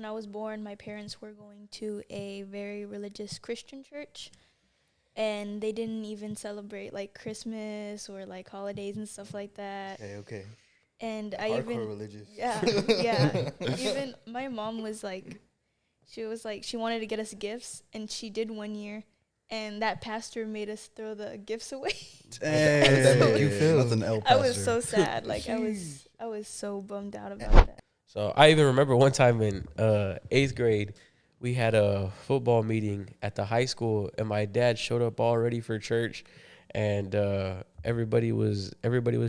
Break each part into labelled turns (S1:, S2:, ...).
S1: when I was born, my parents were going to a very religious Christian church, and they didn't even celebrate like Christmas or like holidays and stuff like that.
S2: Okay.
S1: And
S2: Hardcore religious.
S1: Yeah. Even my mom was like, she wanted to get us gifts, and she did one year, and that pastor made us throw the gifts away.
S3: Dang.
S2: How did that make you feel?
S3: That's an L
S1: I was
S3: pastor.
S1: so sad. Like I was so bummed out about that.
S4: So I even remember one time in 8th grade, we had a football meeting at the high school, and my dad showed up all ready for church, and everybody was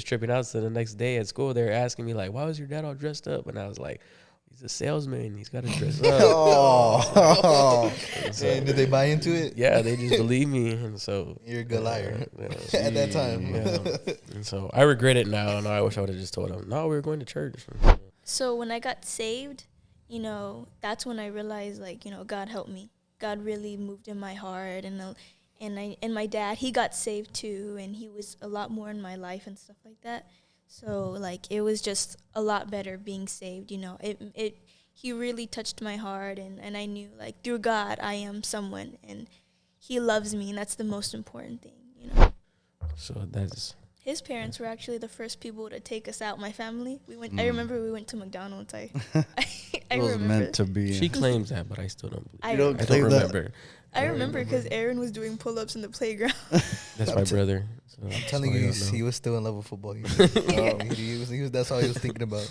S4: tripping out. So the next day at school, they were asking me like, "Why was your dad all dressed up?" And I was like, "He's a salesman. He's got to dress up."
S3: Oh.
S4: So,
S2: And did they buy into it?
S4: yeah, they just believe me, and so
S2: You're a good liar.
S4: yeah.
S2: At that time.
S4: Yeah. And so I regret it now, and I wish I would have just told him, "No, we were going to church."
S1: So when I got saved, that's when I realized, like, God helped me. God really moved in my heart, and my dad, he got saved too, and he was a lot more in my life and stuff like that. So like it was just a lot better being saved. He really touched my heart, and I knew like through God I am someone, and He loves me, and that's the most important thing.
S4: So that's.
S1: His parents were actually the first people to take us out. My family, we went. I remember we went to McDonald's. I
S3: It was
S1: remember.
S3: meant to be.
S4: She claims that, but I still don't believe.
S1: I
S3: You don't
S1: remember.
S4: I don't
S3: claim that?
S4: remember.
S1: I remember because Aaron was doing pull-ups in the playground.
S4: That's my brother. So
S2: I'm telling you, he was still in love with football. He was, that's all he was thinking about.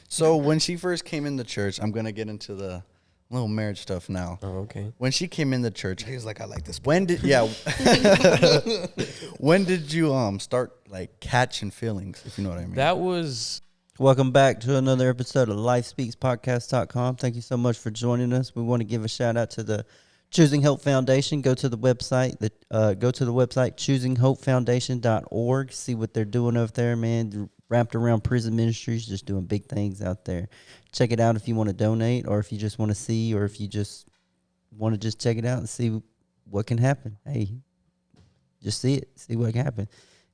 S3: So when she first came into church, I'm going to get into the little marriage stuff now.
S4: Oh, okay.
S3: When she came into church,
S2: He was like, I like this.
S3: when did you start like catching feelings, if you know what I mean?
S4: That was
S5: Welcome back to another episode of LifeSpeaksPodcast.com. Thank you so much for joining us. We want to give a shout out to the Choosing Hope Foundation. Go to the website, choosinghopefoundation.org. See what they're doing over there, man. Wrapped around prison ministries, just doing big things out there. Check it out if you want to donate, or if you just want to see, or if you just want to just check it out and see what can happen. Hey, just see it, see what can happen.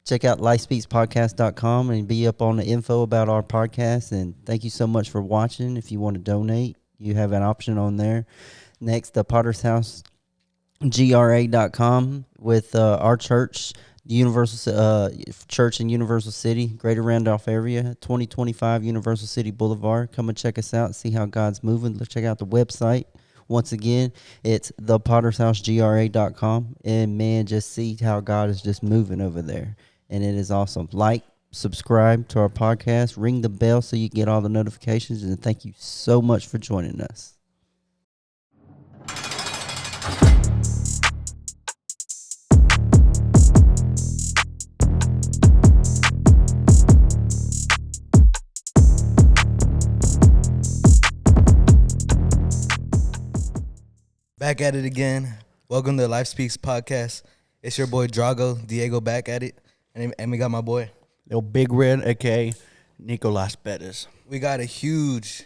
S5: Check out LifeSpeaksPodcast.com and be up on the info about our podcast. And thank you so much for watching. If you want to donate, you have an option on there. Next, the Potter's House, GRA.com with our church, the Universal Church in Universal City, Greater Randolph area, 2025 Universal City Boulevard. Come and check us out, see how God's moving. Let's check out the website. Once again, it's thepottershousegra.com. And, man, just see how God is just moving over there. And it is awesome. Like, subscribe to our podcast, ring the bell so you get all the notifications. And thank you so much for joining us.
S2: Back at it again. Welcome to Life Speaks Podcast. It's your boy Nikko Diego back at it. And we got my boy.
S3: Little Big Red, a.k.a. Nicolas Bettis.
S2: We got a huge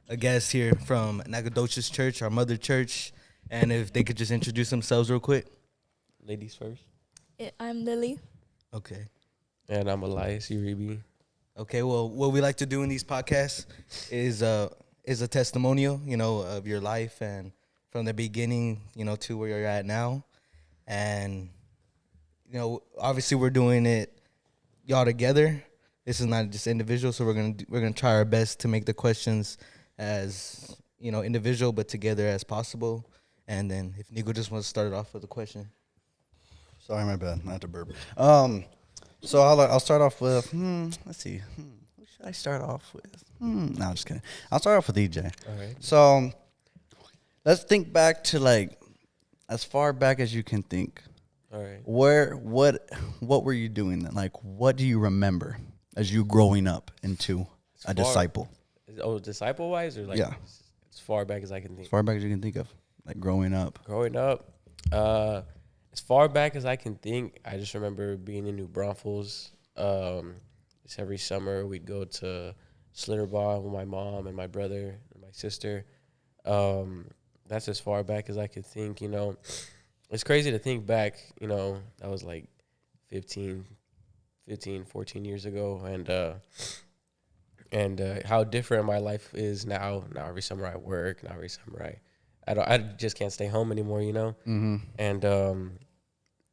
S2: a guest here from Nacogdoches Church, our mother church. And if they could just introduce themselves real quick.
S4: ladies first.
S1: I'm Lilly.
S2: Okay.
S4: And I'm Elias Uribe.
S2: Okay, well, what we like to do in these podcasts is a testimonial, of your life and from the beginning, to where you're at now. And, obviously we're doing it y'all together. This is not just individual, so we're gonna try our best to make the questions as, individual but together as possible. And then if Nikko just wants to start it off with a question.
S3: Sorry, my bad. I had to burp. So I'll start off with, let's see. Who should I start off with? No, I'm just kidding. I'll start off with EJ.
S4: All right.
S3: So let's think back to, like, as far back as you can think.
S4: All right.
S3: What were you doing then? Like, what do you remember as you growing up into a disciple?
S4: Disciple-wise, or like
S3: Yeah.
S4: as far back as I can think?
S3: As far back as you can think of, like growing up.
S4: Growing up, as far back as I can think, I just remember being in New Braunfels. Just every summer we'd go to Slitterball with my mom and my brother and my sister. That's as far back as I could think. It's crazy to think back. That was like 14 years ago, and how different my life is now. Now every summer I work. Now every summer I just can't stay home anymore, you know.
S3: Mm-hmm.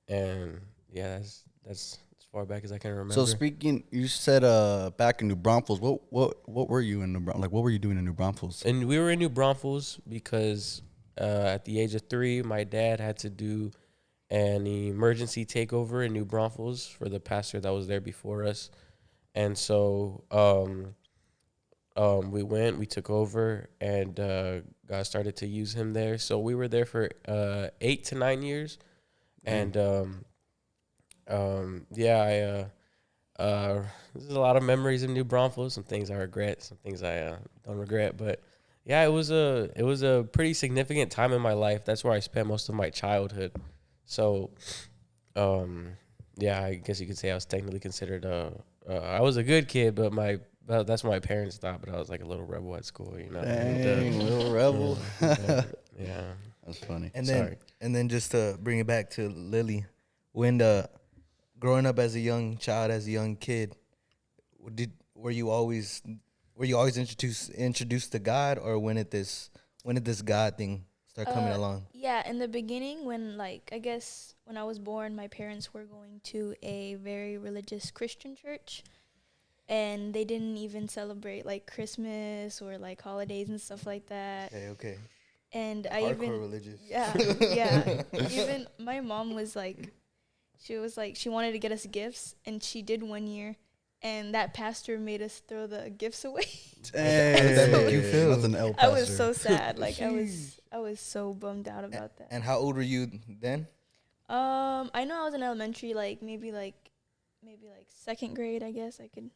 S4: And yeah, that's as far back as I can remember.
S3: So speaking, you said back in New Braunfels. What were you in New Braunfels? Like, what were you doing in New Braunfels?
S4: And we were in New Braunfels because at the age of 3, my dad had to do an emergency takeover in New Braunfels for the pastor that was there before us. And so we took over, and God started to use him there. So we were there for 8 to 9 years. And there's a lot of memories in New Braunfels. Some things I regret, some things I don't regret. But yeah, it was a pretty significant time in my life. That's where I spent most of my childhood. So, yeah, I guess you could say I was technically considered I was a good kid, but that's what my parents thought. But I was like a little rebel at school, you know.
S3: Dang, little rebel.
S4: Yeah,
S3: That's funny.
S2: And
S4: Sorry.
S2: then just to bring it back to Lily, when growing up as a young child, as a young kid, were you always introduced to God, or when did this God thing start coming along?
S1: Yeah, in the beginning, when I guess when I was born, my parents were going to a very religious Christian church, and they didn't even celebrate like Christmas or like holidays and stuff like that.
S2: Okay.
S1: And
S2: Hardcore religious.
S1: Yeah. Even my mom was like, she wanted to get us gifts, and she did one year, and that pastor made us throw the gifts away.
S3: Dang.
S2: How did that make you feel?
S3: That's an L
S1: I was
S3: pastor.
S1: so sad. Like I was so bummed out about that.
S2: And how old were you then?
S1: I know I was in elementary, maybe second grade, I guess I would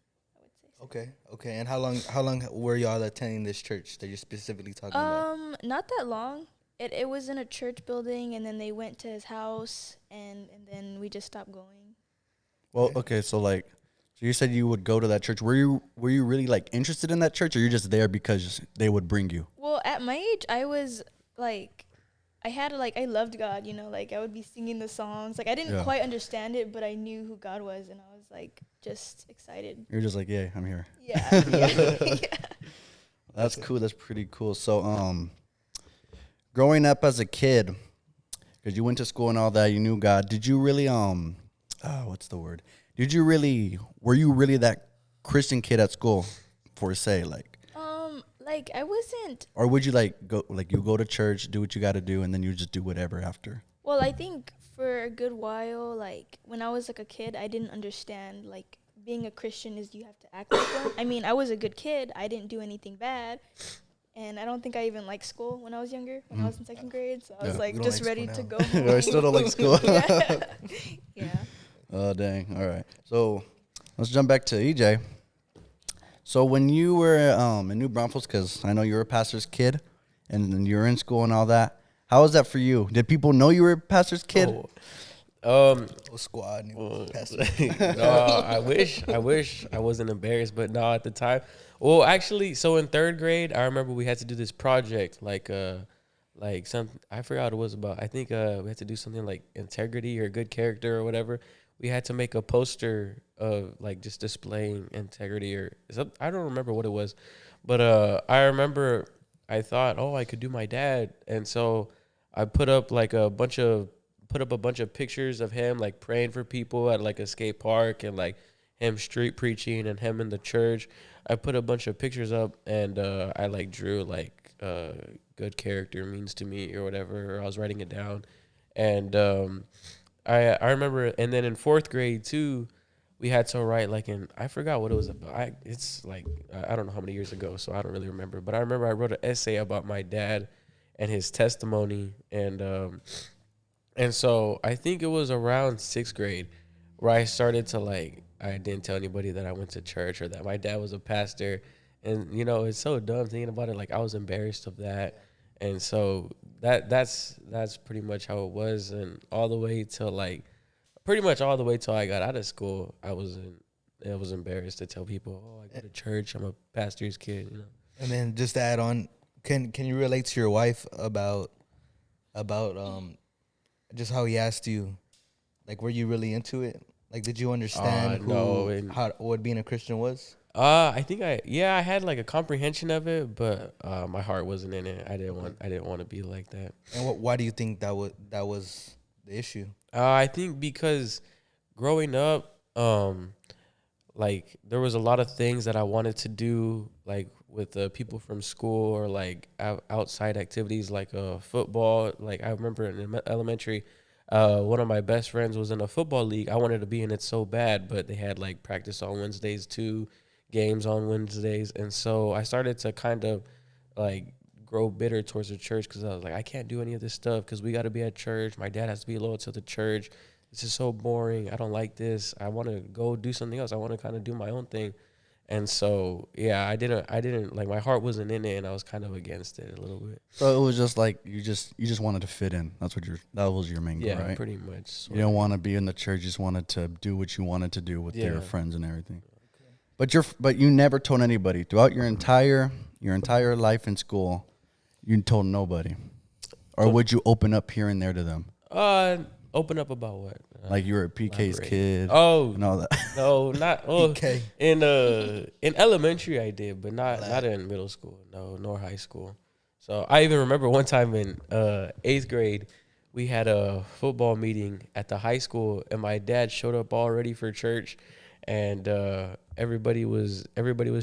S1: say.
S2: Okay. And how long were y'all attending this church that you're specifically talking about?
S1: Not that long. It was in a church building, and then they went to his house, and then we just stopped going.
S3: Well, okay, so you said you would go to that church. Were you really like interested in that church, or you're just there because they would bring you?
S1: Well, at my age, I was like, I loved God, you know, I would be singing the songs. I didn't quite understand it, but I knew who God was, and I was just excited.
S3: You're just like, yeah, I'm here.
S1: Yeah. Yeah.
S3: That's cool. That's pretty cool. So, growing up as a kid, because you went to school and all that, you knew God. Did you really what's the word? Were you really that Christian kid at school, for say,
S1: I wasn't.
S3: Or would you go to church, do what you got to do, and then you just do whatever after?
S1: Well, I think for a good while, when I was a kid, I didn't understand being a Christian is you have to act like one. I mean, I was a good kid. I didn't do anything bad. And I don't think I even liked school when I was younger, when I was in second grade. So I was just ready to go home.
S3: I still don't like school.
S1: Yeah.
S3: Oh, dang. All right. So let's jump back to EJ. So when you were in New Braunfels, because I know you're a pastor's kid and you're in school and all that, how was that for you? Did people know you were a pastor's kid?
S2: Squad.
S4: No, I wish I wasn't embarrassed, but no, at the time. Well, actually, so in third grade, I remember we had to do this project, I forgot what it was about. I think we had to do something like integrity or good character or whatever. We had to make a poster of just displaying integrity or something. I don't remember what it was, but I remember I thought, I could do my dad, and so I put up a bunch of pictures of him praying for people at a skate park, and him street preaching and him in the church. I put a bunch of pictures up, and I drew good character means to me or whatever, or I was writing it down. And I remember, and then in fourth grade too, we had to write I forgot what it was about. I don't know how many years ago, so I don't really remember. But I remember I wrote an essay about my dad and his testimony, and so I think it was around sixth grade where I started to I didn't tell anybody that I went to church or that my dad was a pastor. And, it's so dumb thinking about it. I was embarrassed of that. And so that's pretty much how it was. And all the way till pretty much all the way till I got out of school, I was embarrassed to tell people, I go to church. I'm a pastor's kid,
S2: And then just to add on, can you relate to your wife about just how he asked you, were you really into it? Did you understand what being a Christian was?
S4: I think I had like a comprehension of it, but my heart wasn't in it. I didn't want to be like that.
S2: And why do you think that was the issue?
S4: I think because growing up, like there was a lot of things that I wanted to do, like with the people from school or like outside activities, like football. Like I remember in elementary, one of my best friends was in a football league. I wanted to be in it so bad, but they had like practice on Wednesdays too, games on Wednesdays, and so I started to kind of like grow bitter towards the church because I was like, I can't do any of this stuff because we got to be at church. My dad has to be loyal to the church. This is so boring. I don't like this. I want to go do something else. I want to kind of do my own thing. And so, yeah, I didn't like, my heart wasn't in it, and I was kind of against it a little bit.
S3: So it was just like you just wanted to fit in. That was your main goal,
S4: Yeah,
S3: right?
S4: pretty much.
S3: You didn't want to be in the church. You just wanted to do what you wanted to do with your
S4: Yeah.
S3: friends and everything. But you never told anybody throughout your entire life in school. You told nobody, or would you open up here and there to them?
S4: Open up about what?
S3: Like you were a PK's
S4: elaborate.
S3: kid.
S4: Oh,
S3: and all that.
S4: no, not
S2: PK.
S4: In elementary I did, but not in middle school, no, nor high school. So I even remember one time in 8th grade, we had a football meeting at the high school, and my dad showed up all ready for church, and everybody was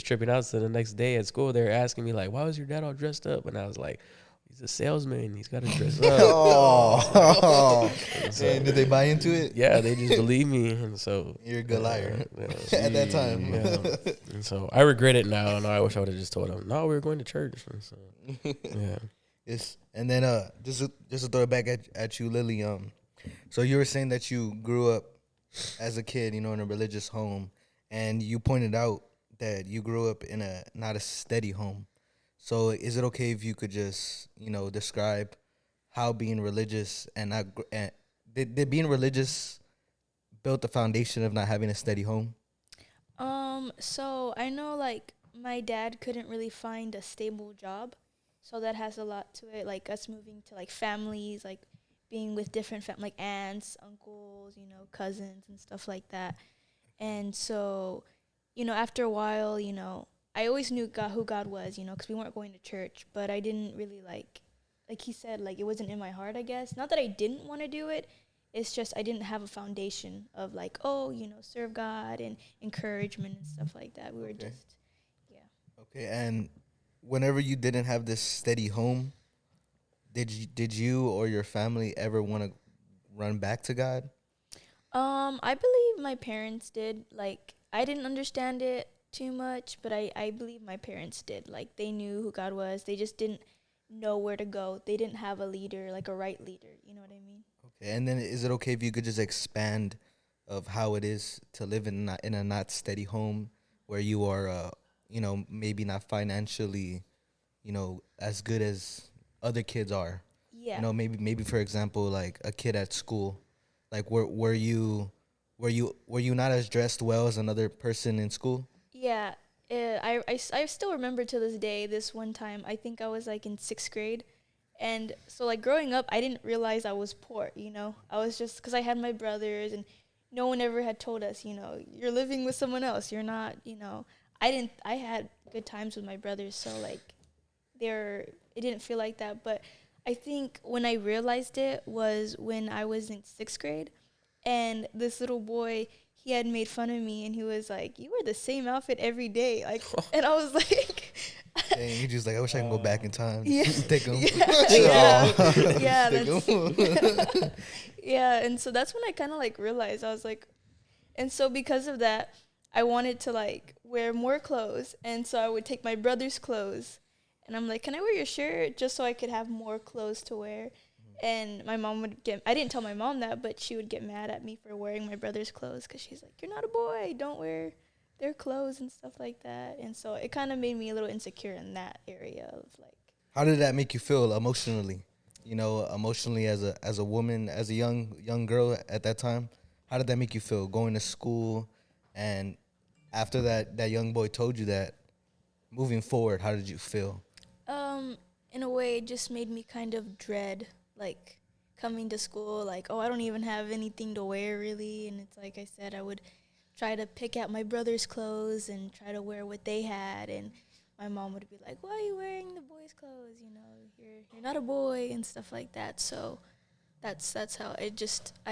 S4: tripping out. So the next day at school, they were asking me like, "Why was your dad all dressed up?" And I was like, "He's a salesman. He's got to dress up."
S3: Oh,
S4: So,
S2: And did they buy into it?
S4: yeah, they just believe me, and so
S2: You're a good liar.
S4: yeah.
S2: At that time.
S4: Yeah. And so I regret it now, and I wish I would have just told him, "No, we were going to church." And so, yeah.
S2: Yes. And then just to throw it back at you, Lily. So you were saying that you grew up as a kid, in a religious home, and you pointed out that you grew up in not a steady home. So is it okay if you could just, describe how being religious and did being religious build the foundation of not having a steady home?
S1: So I know like my dad couldn't really find a stable job, so that has a lot to it. Like us moving to like families, like being with different like aunts, uncles, cousins and stuff like that. And so, after a while, I always knew who God was, because we weren't going to church, but I didn't really like he said, like it wasn't in my heart, I guess. Not that I didn't want to do it. It's just I didn't have a foundation of like, serve God and encouragement and stuff like that. We were just, yeah.
S2: Okay, and whenever you didn't have this steady home, did you or your family ever want to run back to God?
S1: I believe my parents did. Like I didn't understand it too much, but I believe my parents did. Like they knew who God was. They just didn't know where to go. They didn't have a leader, like a right leader. You know what I mean?
S2: Okay, and then is it okay if you could just expand of how it is to live in a not steady home where you are, maybe not financially, as good as other kids are?
S1: Yeah.
S2: Maybe for example, like a kid at school, like were you not as dressed well as another person in school?
S1: Yeah. I still remember to this day this one time. I think I was like in 6th grade. And so like growing up, I didn't realize I was poor, I was just, because I had my brothers and no one ever had told us, you're living with someone else. You're not, I had good times with my brothers. So like it didn't feel like that. But I think when I realized it was when I was in 6th grade and this little boy, he had made fun of me and he was like, "You wear the same outfit every day." Like, and I was like,
S2: Dang, you just like, I wish I can go back in time.
S1: Yeah.
S2: Take them.
S1: Yeah,
S2: Take
S1: yeah. And so that's when I kind of like realized I was like, and so because of that, I wanted to like wear more clothes. And so I would take my brother's clothes and I'm like, "Can I wear your shirt?" Just so I could have more clothes to wear. And my mom I didn't tell my mom that, but she would get mad at me for wearing my brother's clothes because she's like, "You're not a boy. Don't wear their clothes," and stuff like that. And so it kind of made me a little insecure in that area of like.
S2: How did that make you feel emotionally? Emotionally as a woman, as a young girl at that time. How did that make you feel going to school? And after that young boy told you that, moving forward, how did you feel?
S1: In a way, it just made me kind of dread like coming to school. Like, oh, I don't even have anything to wear really. And it's like I said, I would try to pick out my brother's clothes and try to wear what they had, and my mom would be like, "Why are you wearing the boys' clothes? You know, you're not a boy," and stuff like that. So that's how I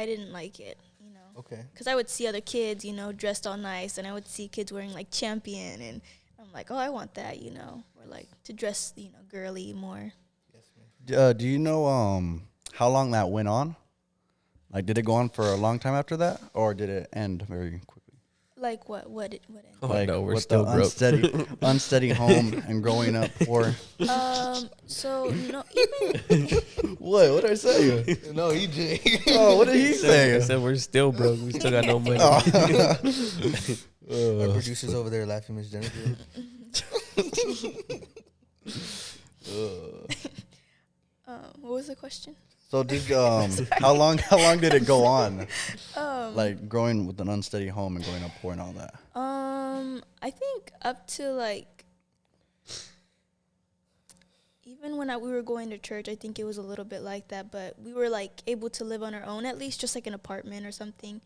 S1: didn't like it, you know.
S2: Okay.
S1: Because I would see other kids, you know, dressed all nice, and I would see kids wearing like Champion, and I'm like, oh, I want that, you know, or like to dress, you know, girly more.
S3: Do you know how long that went on? Like, did it go on for a long time after that, or did it end very quickly?
S1: Like what ended?
S4: Oh,
S3: Like
S4: no, we're
S3: with
S4: still
S3: the
S4: broke.
S3: unsteady home and growing up poor.
S1: So no, even
S3: What did I say?
S2: No, he just.
S3: Oh, what did he
S4: I
S3: say?
S4: said we're still broke. We still got no money.
S2: Our producers over there laughing, Miss Jennifer.
S1: what was the question?
S3: So did how long did it go on?
S1: Um,
S3: Like growing with an unsteady home and growing up poor and all that.
S1: I think up to like even when we were going to church, I think it was a little bit like that, but we were like able to live on our own at least, just like an apartment or something,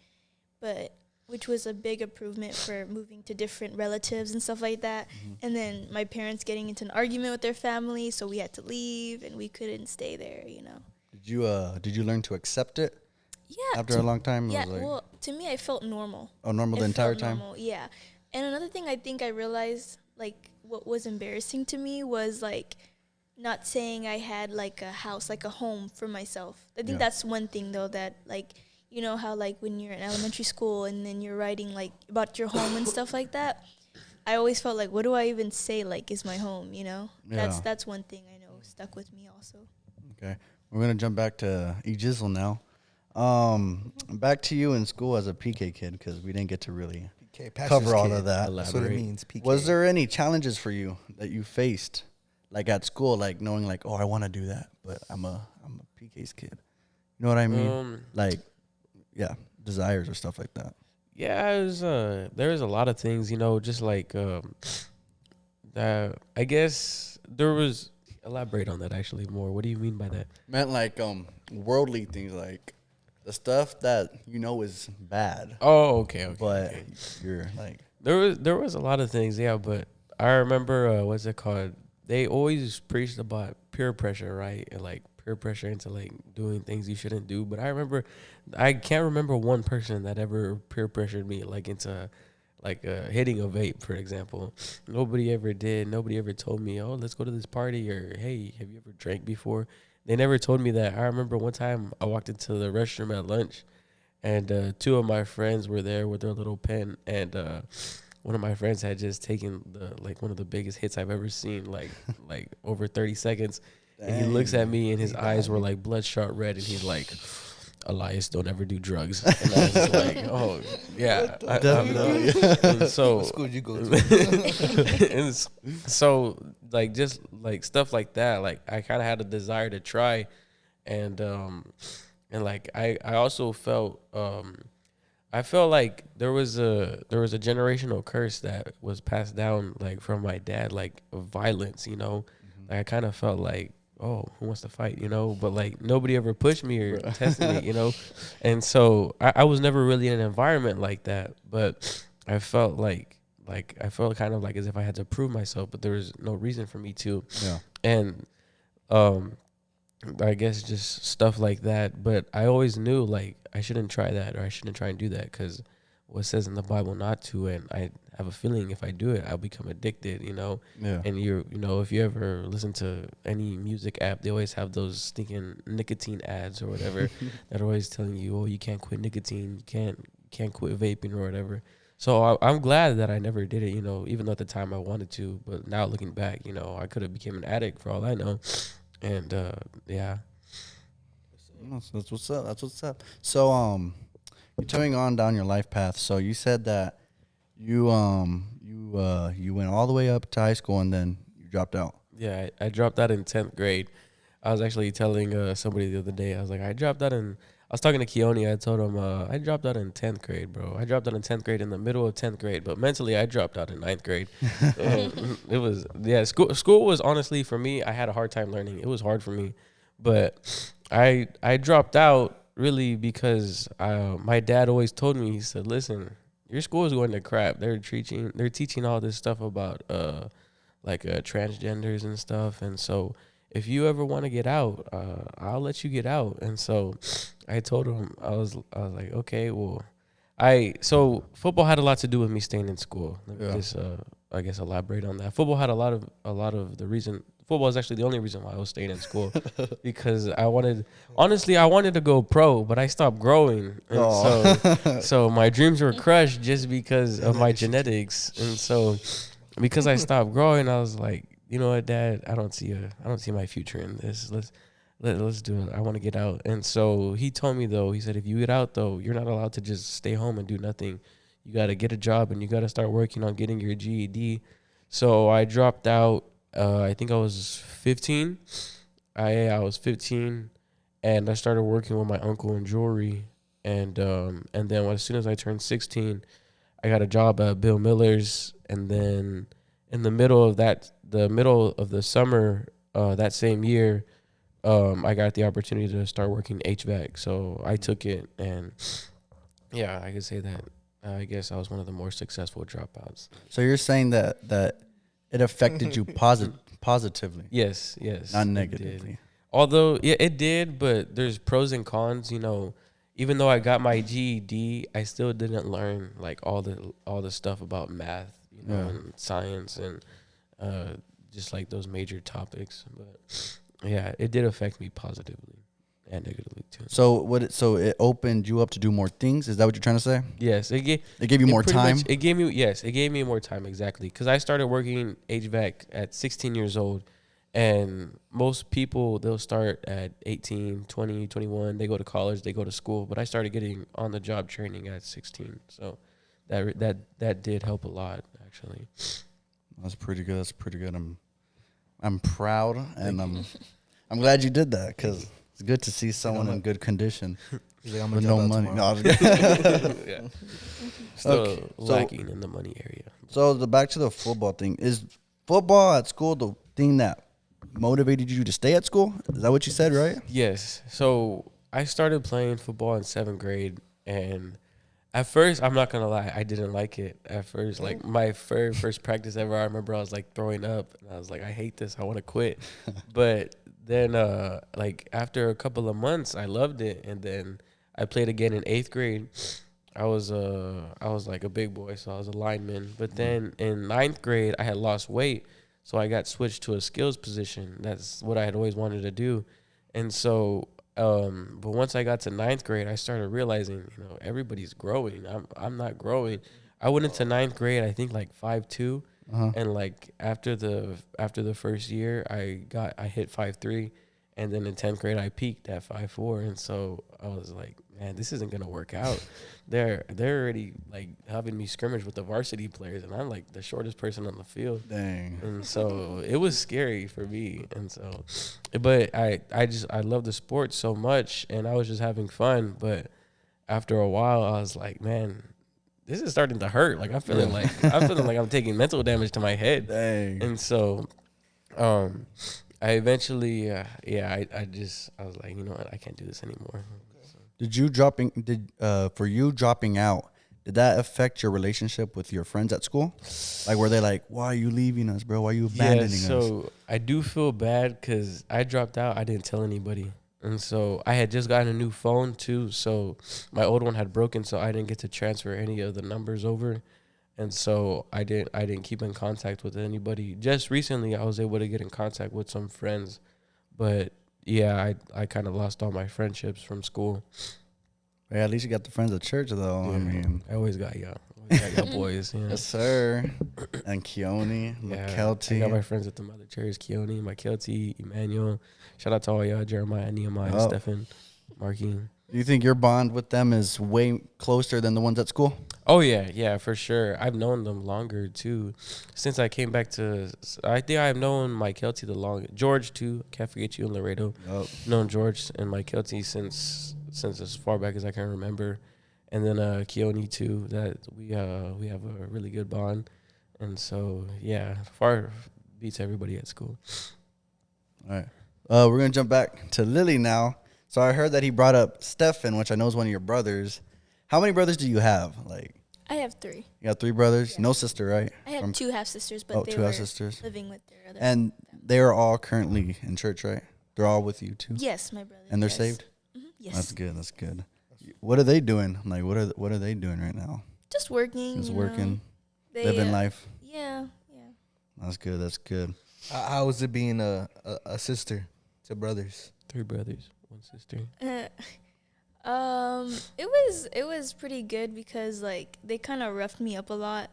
S1: but which was a big improvement for moving to different relatives and stuff like that.
S3: Mm-hmm.
S1: And then my parents getting into an argument with their family, so we had to leave and we couldn't stay there, you know.
S3: Did you learn to accept it
S1: Yeah.
S3: after a long time? It
S1: Yeah,
S3: was like,
S1: well, to me, I felt normal.
S3: normal the
S1: It
S3: entire
S1: felt
S3: time.
S1: normal, yeah. And another thing I think I realized, like, what was embarrassing to me was, like, not saying I had, like, a house, like, a home for myself. I think
S3: Yeah.
S1: that's one thing, though, that, like, you know how, like, when you're in elementary school and then you're writing, like, about your home and stuff like that, I always felt like, what do I even say, like, is my home, you know?
S3: Yeah.
S1: That's one thing I know stuck with me also.
S3: Okay. We're gonna jump back to Ejizzle now. Back to you in school as a PK kid because we didn't get to really
S2: PK, pastor's
S3: cover all
S2: kid.
S3: of that.
S2: That's what it
S4: Elaborate.
S2: means. PK.
S3: Was there any challenges for you that you faced, like at school, like knowing like, oh, I want to do that, but I'm a PK's kid. You know what I mean? Like, yeah, desires or stuff like that.
S4: Yeah, it was, there was a lot of things, you know, just like that. I guess there was. Elaborate on that actually more. What do you mean by that?
S3: Meant like worldly things, like the stuff that you know is bad,
S4: Oh, okay.
S3: but
S4: Okay.
S3: you're like,
S4: There was a lot of things, yeah, but I remember what's it called? They always preached about peer pressure, right? And like peer pressure into like doing things you shouldn't do. But I can't remember one person that ever peer pressured me like into like hitting a vape, for example. Nobody ever did. Nobody ever told me, oh, let's go to this party, or hey, have you ever drank before? They never told me that. I remember one time I walked into the restroom at lunch, and two of my friends were there with their little pen, and one of my friends had just taken one of the biggest hits I've ever seen, like over 30 seconds. And he looks at me, and his eyes were like bloodshot red, and he's like, Elias, don't ever do drugs. And I was just like, oh, yeah. And so,
S2: What school did you go to?
S4: and so, like, just like stuff like that, like I kind of had a desire to try, and like I also felt I felt like there was a generational curse that was passed down like from my dad, like of violence, you know. Like I kind of felt like, oh, who wants to fight, you know? But like nobody ever pushed me or tested me, you know. And so I was never really in an environment like that, but I felt I felt kind of like as if I had to prove myself, but there was no reason for me to.
S3: yeah,
S4: And I guess just stuff like that. But I always knew like I shouldn't try that, or I shouldn't try and do that, because what says in the Bible not to, and I have a feeling if I do it, I'll become addicted, you know.
S3: yeah.
S4: And you know, if you ever listen to any music app, they always have those stinking nicotine ads or whatever that are always telling you, oh, you can't quit nicotine, you can't quit vaping or whatever. So I'm glad that I never did it, you know, even though at the time I wanted to. But now looking back, you know, I could have become an addict for all I know. And yeah.
S3: That's what's up. That's what's up. So continuing on down your life path. So you said that you went all the way up to high school and then you dropped out.
S4: Yeah, I dropped out in 10th grade. I was actually telling somebody the other day, I was like, I was talking to Keone. I told him, I dropped out in 10th grade, bro. I dropped out in 10th grade in the middle of 10th grade, but mentally I dropped out in 9th grade. It was, yeah, school was honestly, for me, I had a hard time learning. It was hard for me, but I dropped out really because my dad always told me, he said, listen, your school is going to crap. They're teaching all this stuff about transgenders and stuff. And so if you ever want to get out, I'll let you get out. And so I told him, I was like, okay, well, so football had a lot to do with me staying in school. Let me just I guess elaborate on that. Football had a lot of the reason. Football is actually the only reason why I was staying in school, because I wanted to go pro, but I stopped growing, and so my dreams were crushed just because of my genetics. And so because I stopped growing, I was like, you know what, Dad, I don't see my future in this. Let's do it. I want to get out. And so he told me, though, he said, if you get out, though, you're not allowed to just stay home and do nothing. You got to get a job, and you got to start working on getting your GED. So I dropped out. I think I was 15. I was 15, and I started working with my uncle in jewelry. And then as soon as I turned 16, I got a job at Bill Miller's. And then in the middle of the summer that same year, I got the opportunity to start working HVAC. So I took it, and yeah, I could say that I guess I was one of the more successful dropouts.
S3: So you're saying that it affected you positively?
S4: Yes.
S3: Not negatively.
S4: Although, yeah, it did, but there's pros and cons. You know, even though I got my GED, I still didn't learn like all the stuff about math, and science, and just like those major topics. But yeah, it did affect me positively and negatively too.
S3: So it opened you up to do more things? Is that what you're trying to say?
S4: Yes, it
S3: gave you more time.
S4: It gave me more time, exactly, because I started working HVAC at 16 years old, and most people, they'll start at 18, 20, 21. They go to college, they go to school, but I started getting on the job training at 16. So that did help a lot, actually.
S3: That's pretty good. I'm proud, and I'm glad you did that, because it's good to see someone in good condition with no money. No,
S4: yeah. Still
S3: Okay,
S4: lacking in the money area.
S3: So back to the football thing. Is football at school the thing that motivated you to stay at school? Is that what you said, right?
S4: Yes. So I started playing football in 7th grade, and at first, I'm not gonna lie, I didn't like it. At first, like my first practice ever, I remember I was like throwing up, and I was like, I hate this, I want to quit. But then, like after a couple of months, I loved it, and then I played again in 8th grade. I was like a big boy, so I was a lineman. But then in 9th grade, I had lost weight, so I got switched to a skills position. That's what I had always wanted to do, and so. But once I got to 9th grade, I started realizing, everybody's growing. I'm not growing. I went into 9th grade, I think like 5'2", and like after the first year, I hit 5'3", and then in 10th grade I peaked at 5'4", and so I was like, man, this isn't gonna work out. They're already like having me scrimmage with the varsity players, and I'm like the shortest person on the field.
S3: Dang.
S4: And so it was scary for me. And so, but I love the sport so much, and I was just having fun. But after a while, I was like, man, this is starting to hurt. Like I'm feeling like I'm taking mental damage to my head.
S3: Dang.
S4: And so, I eventually, I was like, you know what, I can't do this anymore.
S3: For you dropping out, did that affect your relationship with your friends at school? Like, were they like, why are you leaving us, bro? Why are you abandoning us?
S4: So I do feel bad because I dropped out. I didn't tell anybody. And so I had just gotten a new phone too. So my old one had broken, so I didn't get to transfer any of the numbers over. And so I didn't keep in contact with anybody. Just recently, I was able to get in contact with some friends. But yeah, I kind of lost all my friendships from school.
S3: Yeah, at least you got the friends at church, though.
S4: Yeah,
S3: I mean,
S4: I always got y'all. Always got y'all boys. Yeah.
S3: Yes, sir. And Keone,
S4: Yeah,
S3: McKelty.
S4: I got my friends at the mother church, Keone, McKelty, Emmanuel. Shout out to all y'all, Jeremiah, Nehemiah, Stephen, Marky.
S3: Do you think your bond with them is way closer than the ones at school?
S4: Oh, yeah, for sure. I've known them longer, too. Since I came back I think I've known Mike Kelty the longest. George, too. Can't forget you in Laredo. Known George and Mike Kelty since as far back as I can remember. And then Keone, too. That we have a really good bond. And so, yeah, far beats everybody at school.
S3: All right. We're going to jump back to Lilly now. So I heard that he brought up Stefan, which I know is one of your brothers. How many brothers do you have? Like,
S1: I have 3.
S3: You got 3 brothers?
S1: Yeah.
S3: No sister, right?
S1: I had
S3: From-
S1: 2 half sisters, but they
S3: 2
S1: were
S3: half sisters.
S1: living with their other.
S3: And they are all currently in church, right? They're all with you too?
S1: Yes, my brother.
S3: And they're
S1: yes.
S3: saved?
S1: Yes.
S3: That's good. That's good. What are they doing? Like, what are they doing right now?
S1: Just working.
S3: Just
S1: you
S3: working,
S1: know. They,
S3: living life.
S1: Yeah.
S3: That's good. That's good.
S2: How was it being a sister to brothers?
S4: 3 brothers, 1 sister.
S1: It was pretty good because like they kind of roughed me up a lot,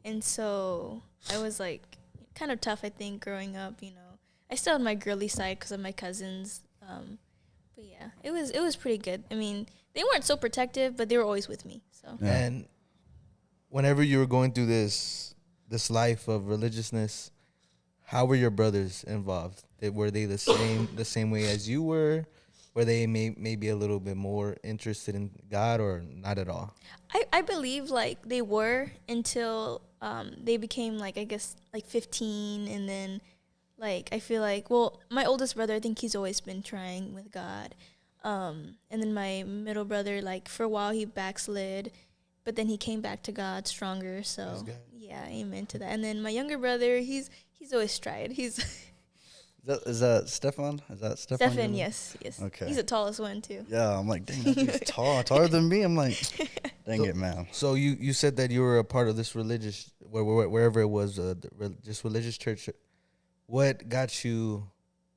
S1: and so I was like kind of tough. I think growing up, you know, I still had my girly side because of my cousins. But yeah, it was pretty good. I mean, they weren't so protective, but they were always with me. So
S3: Yeah.
S2: And whenever you were going through this life of religiousness, how were your brothers involved? Were they the same way as you were? Were they maybe a little bit more interested in God, or not at all?
S1: I believe like they were until they became like I guess like 15, and then like I feel like, well, my oldest brother, I think he's always been trying with God, and then my middle brother, like for a while he backslid, but then he came back to God stronger. So yeah, amen to that. And then my younger brother, he's always tried. He's
S3: Is that Stefan? Is that Stefan?
S1: Stefan, yes.
S3: Okay.
S1: He's the tallest one too.
S3: Yeah, I'm like, dang, that dude's taller than me. I'm like, dang it, man.
S2: So you said that you were a part of this religious, wherever it was, just religious church. What got you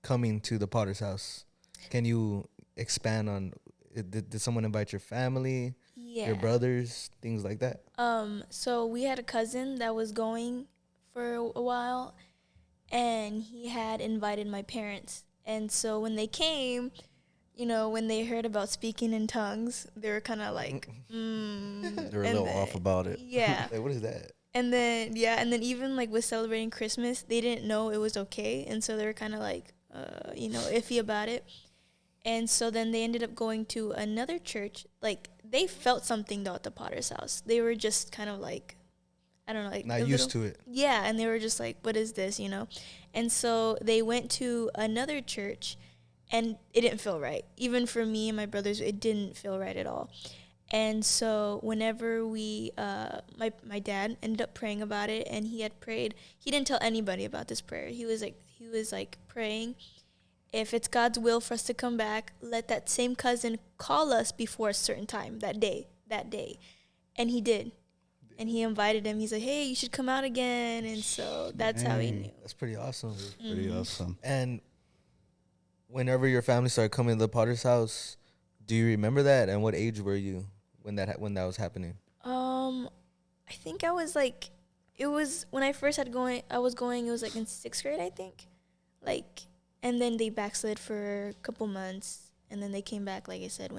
S2: coming to the Potter's house? Can you expand on? Did someone invite your family, your brothers, things like that?
S1: So we had a cousin that was going for a while, and he had invited my parents. And so when they came, you know, when they heard about speaking in tongues, they were kind of like,
S3: They were a little off about it.
S1: Yeah.
S2: Like, what is that?
S1: And then even like with celebrating Christmas, they didn't know it was okay, and so they were kind of like, you know, iffy about it. And so then they ended up going to another church. Like they felt something though at the Potter's house. They were just kind of like, I don't know, like
S2: Not used to it.
S1: Yeah, and they were just like, what is this, you know? And so they went to another church, and it didn't feel right. Even for me and my brothers, it didn't feel right at all. And so whenever we, my dad ended up praying about it, and he had prayed. He didn't tell anybody about this prayer. He was like praying, if it's God's will for us to come back, let that same cousin call us before a certain time that day. And he did. And he invited him. He's like, hey, you should come out again. And so that's how he knew.
S2: That's pretty awesome.
S3: Pretty awesome.
S2: And whenever your family started coming to the Potter's house, do you remember that? And what age were you when that was happening?
S1: I think I was like, it was when I first it was like in 6th grade, I think. Like, and then they backslid for a couple months, and then they came back, like I said,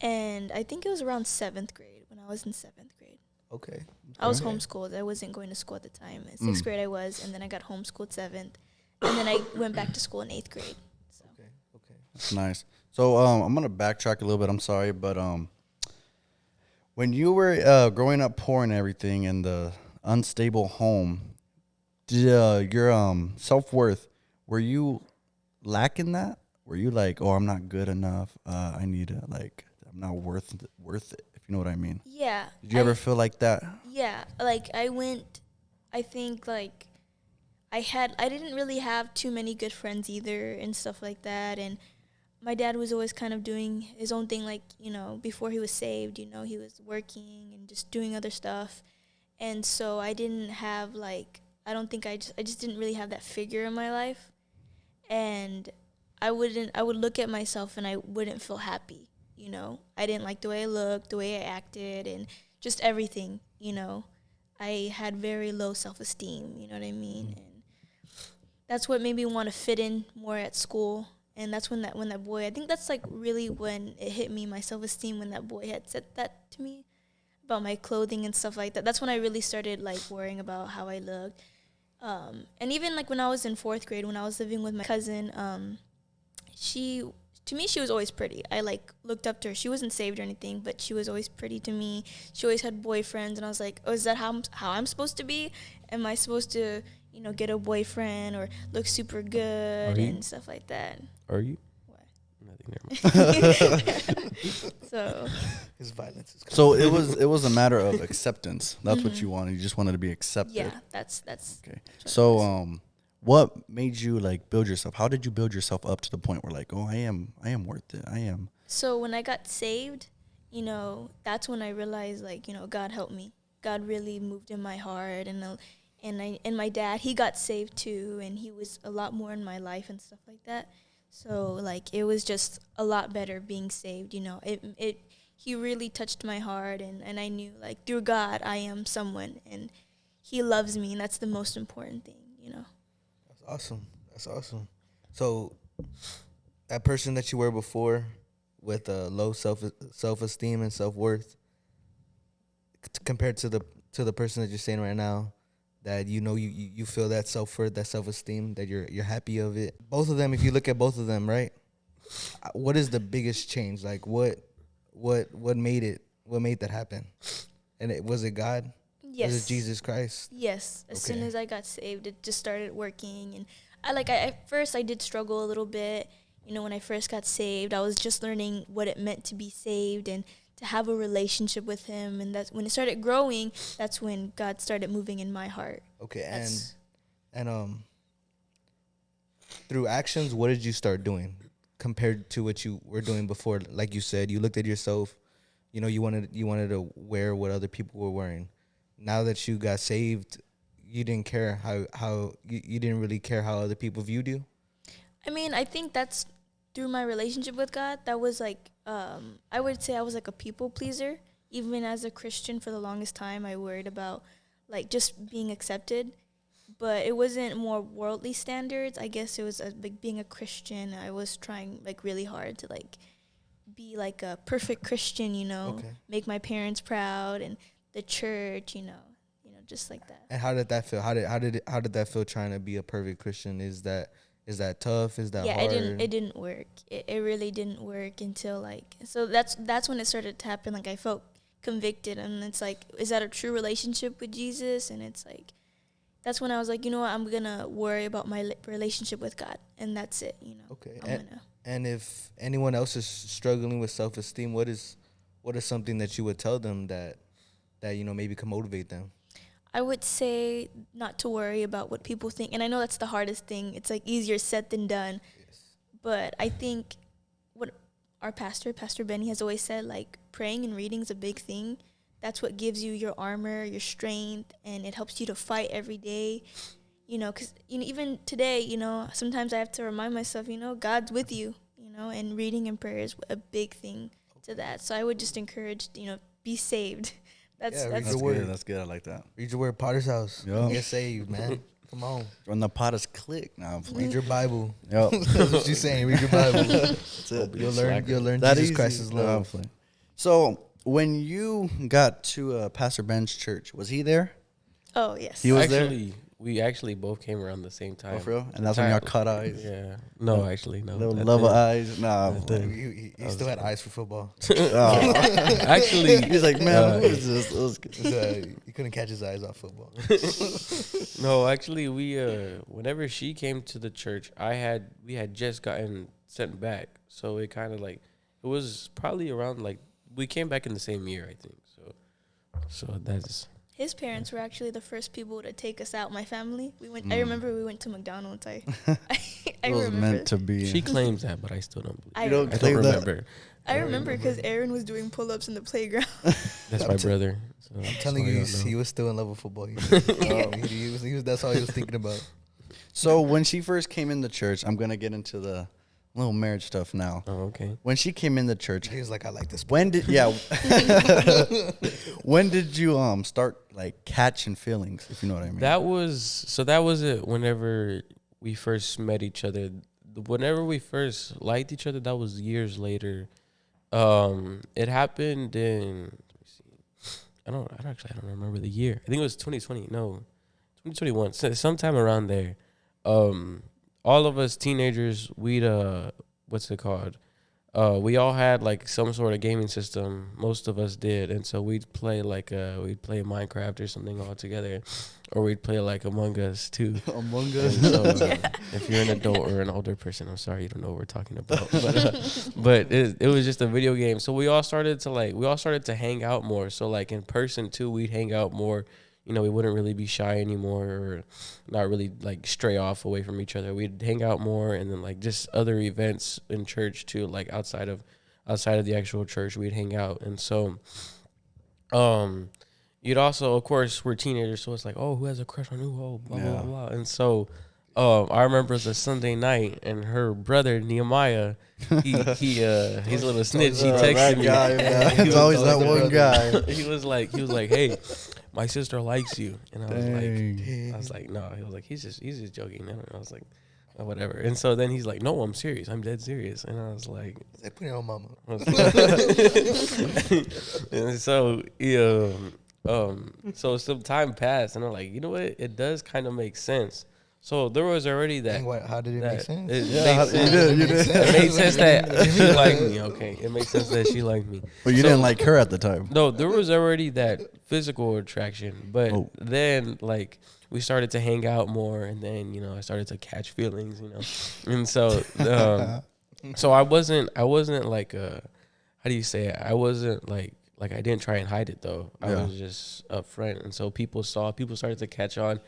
S1: and I think it was around 7th grade, when I was in 7th grade.
S2: Okay.
S1: I was homeschooled. I wasn't going to school at the time. In 6th grade I was, and then I got homeschooled 7th, and then I went back to school in 8th grade. So.
S2: Okay.
S3: That's nice. So I'm gonna backtrack a little bit. I'm sorry, but when you were growing up poor and everything in the unstable home, did your self-worth, were you lacking that? Were you like, oh, I'm not good enough, I need to, like, I'm not worth it, if you know what I mean?
S1: Yeah.
S3: Did you ever feel like that?
S1: Yeah, like I think like I didn't really have too many good friends either and stuff like that, and my dad was always kind of doing his own thing, like, you know, before he was saved, you know, he was working and just doing other stuff. And so I didn't have like, I just didn't really have that figure in my life. And I would look at myself and I wouldn't feel happy, you know. I didn't like the way I looked, the way I acted, and just everything, you know. I had very low self-esteem, you know what I mean? And that's what made me want to fit in more at school. And that's when that boy, I think that's like really when it hit me, my self-esteem, when that boy had said that to me about my clothing and stuff like that. That's when I really started like worrying about how I looked. And even like when I was in 4th grade, when I was living with my cousin, to me, she was always pretty. I like looked up to her. She wasn't saved or anything, but she was always pretty to me. She always had boyfriends, and I was like, oh, is that how I'm supposed to be? Am I supposed to, you know, get a boyfriend or look super good and stuff like that?
S4: Are you?
S1: What?
S4: I Never mind.
S1: So
S2: His violence is
S3: So it was a matter of acceptance. That's what you wanted. You just wanted to be accepted.
S1: yeah, that's
S3: Okay.
S1: what it
S3: So
S1: was.
S3: what made you like build yourself? How did you build yourself up to the point where like, oh, I am worth it. I am.
S1: So when I got saved, that's when I realized like, God helped me. God really moved in my heart, and my dad, he got saved too, and he was a lot more in my life and stuff like that. So like it was just a lot better being saved. He really touched my heart, and I knew like through God I am someone, and he loves me, and that's the most important thing.
S2: That's awesome. That's awesome. So that person that you were before, with low self esteem and self worth, compared to the person that you're saying right now, that you feel that self worth, that self esteem, that you're happy of it. Both of them, if you look at both of them, right? What is the biggest change? Like what made it? What made that happen? And was it God?
S1: Yes.
S2: Was it Jesus Christ?
S1: Yes. As soon
S2: Okay.
S1: as I got saved, it just started working. And at first I did struggle a little bit. When I first got saved, I was just learning what it meant to be saved and to have a relationship with him. And that's when it started growing. That's when God started moving in my heart.
S2: Okay.
S1: That's-
S2: And through actions, what did you start doing compared to what you were doing before? Like you said, you looked at yourself. You wanted to wear what other people were wearing. Now that you got saved, you didn't care how you didn't really care how other people viewed you.
S1: I think that's through my relationship with God. That was like, I would say I was like a people pleaser. Even as a Christian, for the longest time, I worried about like just being accepted. But it wasn't more worldly standards. I guess it was like being a Christian. I was trying like really hard to like be like a perfect Christian,
S2: Okay.
S1: make my parents proud, and the church, just like that.
S2: And how did that feel? How did that feel, trying to be a perfect Christian? Is that tough? Is that
S1: Yeah,
S2: hard?
S1: it didn't work. It really didn't work until like, so that's when it started to happen. Like I felt convicted, and it's like, is that a true relationship with Jesus? And it's like, that's when I was like, you know what, I'm gonna worry about my relationship with God, and that's it.
S2: Okay.
S1: I'm gonna.
S2: And if anyone else is struggling with self-esteem, what is something that you would tell them that maybe can motivate them?
S1: I would say not to worry about what people think. And I know that's the hardest thing. It's like easier said than done.
S2: Yes.
S1: But I think what our Pastor Benny, has always said, like praying and reading is a big thing. That's what gives you your armor, your strength, and it helps you to fight every day. Because even today, sometimes I have to remind myself, God's with you, and reading and prayer is a big thing to that. So I would just encourage, be saved.
S2: Read
S1: That's
S2: your
S3: That's
S2: word.
S3: good. That's good. I like that.
S2: Read your word, Potter's house.
S3: Yeah.
S2: Get saved, man. Come on.
S3: When the pot is click now.
S2: Read your Bible.
S3: Yep.
S2: That's what she's saying. Read your Bible.
S3: That's it.
S2: You'll learn
S3: That
S2: Jesus
S3: easy.
S2: Christ's
S3: No, I'm
S2: love.
S3: playing. So when you got to Pastor Ben's church, was he there?
S1: Oh, yes.
S3: He was there?
S4: We actually both came around the same time.
S3: Oh, for real? And that's when y'all cut eyes.
S4: Yeah. No, actually, no.
S3: Little
S4: That
S3: love of
S4: didn't-
S3: eyes. Nah. I'm
S4: That
S3: playing.
S2: He still had eyes for football.
S3: Oh.
S4: Actually,
S3: He's like, man, who is this? It was good.
S2: He couldn't catch his eyes off football.
S4: no, actually, we whenever she came to the church, we had just gotten sent back, so it kind of like it was probably around like we came back in the same year, I think. So that's
S1: His parents were actually the first people to take us out. My family, we went. I remember we went to McDonald's. I
S3: It was
S1: remember.
S3: meant to be.
S4: she claims that, but I still don't believe.
S1: I
S3: You don't
S1: remember.
S4: I don't
S3: claim that?
S4: remember.
S1: I remember because Aaron was doing pull-ups in the playground.
S4: That's my brother. So
S2: I'm telling you, he was still in love with football. He was. That's all he was thinking about.
S3: So when she first came in the church, I'm gonna get into the little marriage stuff now.
S4: Oh, okay.
S3: When she came in the church,
S2: He was like, I like this.
S3: when did when did you start like catching feelings, if you know what I mean?
S4: That was it. Whenever we first met each other, whenever we first liked each other, that was years later. It happened in. Let me see. I don't remember the year. I think it was 2020. No, 2021. Sometime around there. All of us teenagers, we'd what's it called? we all had like some sort of gaming system. Most of us did, and so we'd play Minecraft or something all together, or we'd play like Among Us too.
S3: Among
S4: And
S3: Us.
S4: so, if you're an adult or an older person, I'm sorry you don't know what we're talking about, but it was just a video game. So we all started to hang out more. So like in person too, we'd hang out more. You know, we wouldn't really be shy anymore, or not really like stray off away from each other. We'd hang out more, and then like just other events in church too, like outside of the actual church, we'd hang out. And so, you'd also, of course, we're teenagers, so it's like, oh, who has a crush on who? Oh, blah blah blah. And so, I remember it was a Sunday night, and her brother Nehemiah, he's a little snitch. He texted me.
S3: It's always that one guy.
S4: He was like, hey, my sister likes you. And I
S3: Dang.
S4: was like, no. He was like, he's just joking. And I was like, oh, whatever. And so then he's like, no, I'm serious. I'm dead serious. And I was like,
S2: Put it on mama.
S4: and so so some time passed, and I'm like, you know what? It does kind of make sense. So there was already that.
S2: Dang, how did it make sense?
S4: It
S3: Yeah,
S4: made sense.
S3: you did.
S4: It made sense that she liked me. Okay, it makes sense that she liked me.
S3: But you didn't like her at the time.
S4: No, there was already that physical attraction, but
S3: Oh.
S4: then like we started to hang out more, and then I started to catch feelings, and so so I wasn't like how do you say it? I wasn't like I didn't try and hide it though. I
S3: Yeah.
S4: was just upfront, and so people started to catch on.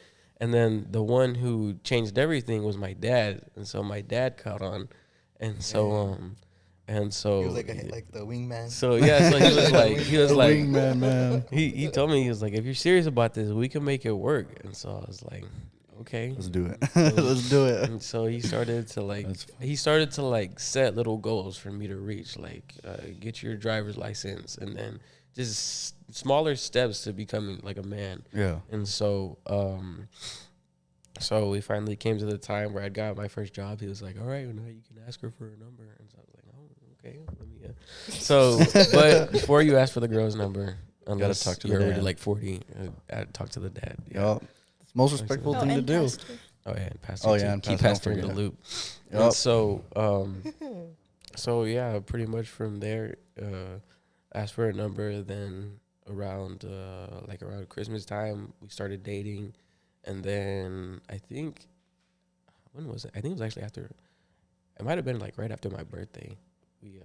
S4: And then the one who changed everything was my dad, and so my dad caught on, and so
S2: He was like the wingman.
S4: so yeah, so he was like
S3: Wingman, man.
S4: he told me, he was like, if you're serious about this, we can make it work. And so I was like, okay,
S3: Let's do it. Let's do it.
S4: and so he started to
S3: That's
S4: set little goals for me to reach, like get your driver's license, and then just smaller steps to becoming like a man.
S3: Yeah.
S4: And so, so we finally came to the time where I got my first job. He was like, all right, well, now you can ask her for a number. And so I was like, oh, okay, let me. So, but before you ask for the girl's number, unless
S3: talk to the
S4: you're already
S3: dad.
S4: like 40, I talk to the dad.
S3: Yup. It's the most respectful thing to
S1: and
S3: do.
S1: pastor.
S4: Oh yeah, and pastor.
S3: Oh,
S4: too.
S3: yeah, and
S4: Keep
S3: pastor,
S4: pastor
S3: don't
S4: in the
S3: forget.
S4: loop.
S3: Yup.
S4: And so, so yeah, pretty much from there, asked for a number. Then around around Christmas time, we started dating, and then I think, when was it? I think it was actually after. It might have been like right after my birthday. We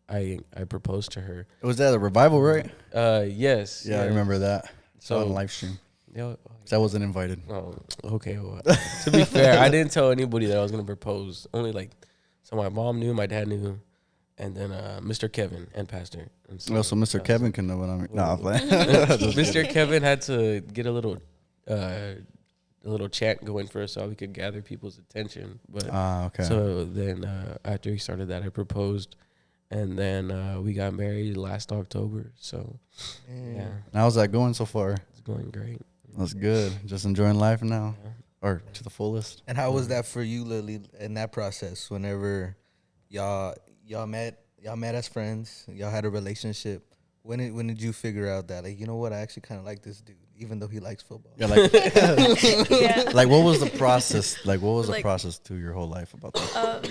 S4: I proposed to her.
S3: Was that a revival, right?
S4: Yes.
S3: Yeah, I remember that. So
S4: So
S3: on live stream.
S4: yeah.
S3: 'Cause I wasn't invited.
S4: Oh, okay. Well, to be fair, I didn't tell anybody that I was gonna propose. Only so my mom knew, my dad knew, and then Mr. Kevin and Pastor. And
S3: Well, so Mr. Kevin can know what I'm. Nah, I'm playing.
S4: Mr. Kevin had to get a little chant going first, so we could gather people's attention. But
S3: Okay.
S4: so then after he started that, I proposed, and then we got married last October. So yeah,
S3: How's that going so far?
S4: it's going great.
S3: That's good. Just enjoying life now,
S4: Yeah.
S3: or to the fullest.
S2: And how was that for you, Lily, in that process? Whenever y'all met as friends, y'all had a relationship. When did you figure out that, like, you know what, I actually kind of like this dude, even though he likes football?
S3: Yeah, like,
S1: Yeah.
S3: like what was the process? Like, what was the
S1: Like-
S3: process through your whole life about that?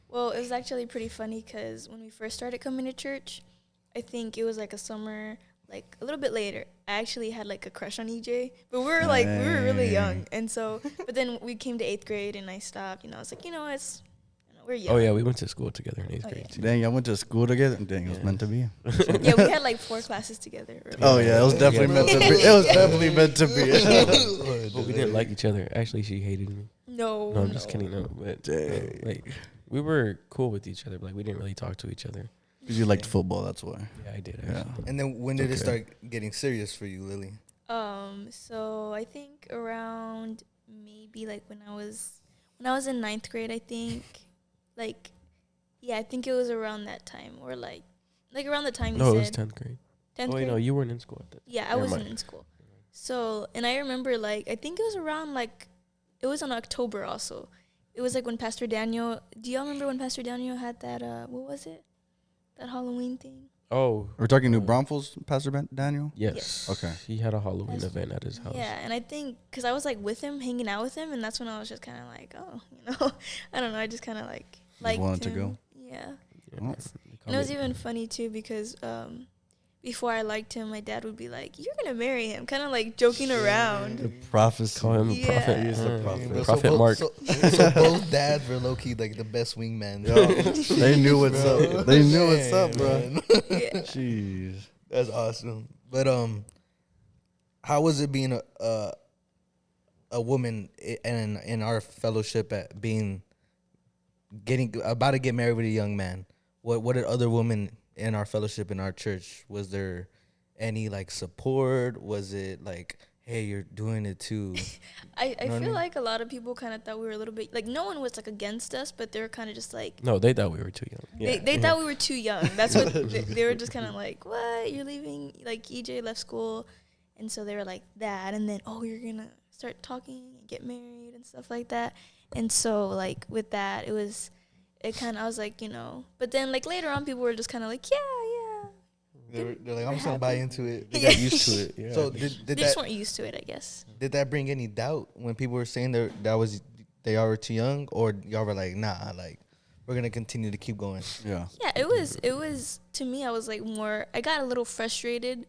S1: Well, it was actually pretty funny because when we first started coming to church, I think it was like a summer, like a little bit later, I actually had like a crush on EJ, but we were really young, and so, but then we came to 8th grade and I stopped. I was like, we're young.
S4: Oh yeah, we went to school together in 8th
S1: Oh,
S4: grade
S1: yeah.
S4: too.
S3: Dang, y'all went to school together. Dang, it was
S4: Yeah.
S3: meant to be.
S1: Yeah, we had like 4 classes together.
S3: Oh yeah, it was definitely meant to be. It was definitely meant to be.
S4: But we didn't like each other. Actually, she hated me.
S1: No,
S4: No, I'm just kidding. No, but
S3: Dang.
S4: like we were cool with each other, but like we didn't really talk to each other.
S3: Because you liked football, that's why.
S4: Yeah, I did.
S3: Yeah.
S4: Actually.
S2: And then when did it
S3: Okay.
S2: start getting serious for you, Lily?
S1: So I think around maybe like when I was in 9th grade, I think, like, yeah, I think it was around that time, or like around the time
S4: No,
S1: you
S4: it was
S1: said
S4: 10th grade.
S1: 10th
S4: Oh wait,
S1: grade.
S4: no, you weren't in school at that.
S1: Yeah, I
S4: Never
S1: wasn't
S4: mind.
S1: in school. So, and I remember, like, I think it was around, like, it was in October also. It was, like, when Pastor Daniel, do y'all remember when Pastor Daniel had that, what was it? That Halloween thing?
S4: Oh,
S3: We're talking New Braunfels, Pastor Daniel?
S4: yes.
S3: Okay.
S4: He had a Halloween
S1: That's-
S4: event at his house.
S1: Yeah, and I think, because I was, like, with him, hanging out with him, and that's when I was just kind of like, oh, I don't know, I just kind of, like, liked
S3: wanted to
S1: him.
S3: go?
S1: Yeah.
S3: Oh.
S1: And it was even funny too because before I liked him, my dad would be like, "You're gonna marry him," kind of like joking
S3: The
S1: around.
S3: prophecy.
S4: Call him a
S1: Yeah.
S4: prophet.
S3: He is the
S4: Yeah.
S3: prophet.
S2: Bro,
S4: Prophet
S2: both,
S4: Mark.
S2: So both dads were low key like the best wingman.
S3: They knew what's
S2: Bro.
S3: up. They knew what's
S2: Man,
S3: up, bro.
S2: man.
S1: Yeah.
S3: Jeez.
S2: That's awesome. But how was it being a woman in our fellowship at getting about to get married with a young man? What did other women in our fellowship in our church? Was there any like support? Was it like, hey, you're doing it too?
S1: I
S2: know what I
S1: feel
S2: mean?
S1: like a lot of people kind of thought we were a little bit like no one was like against us, but they were kind of just like
S4: No, they thought we were too young.
S1: they thought we were too young. That's what they were just kind of like, what? You're leaving? Like EJ left school, and so they were like that, and then you're gonna start talking and get married and stuff like that. And so like with that, I was like, but then like later on, people were just kind of like, yeah.
S2: They're like, I'm just gonna buy into it.
S4: They got used to it. Yeah.
S2: So did
S1: They just weren't used to it, I guess.
S2: did that bring any doubt when people were saying they are too young, or y'all were like, nah, like we're gonna continue to keep going?
S3: Yeah.
S1: Yeah, it was to me, I was like I got a little frustrated,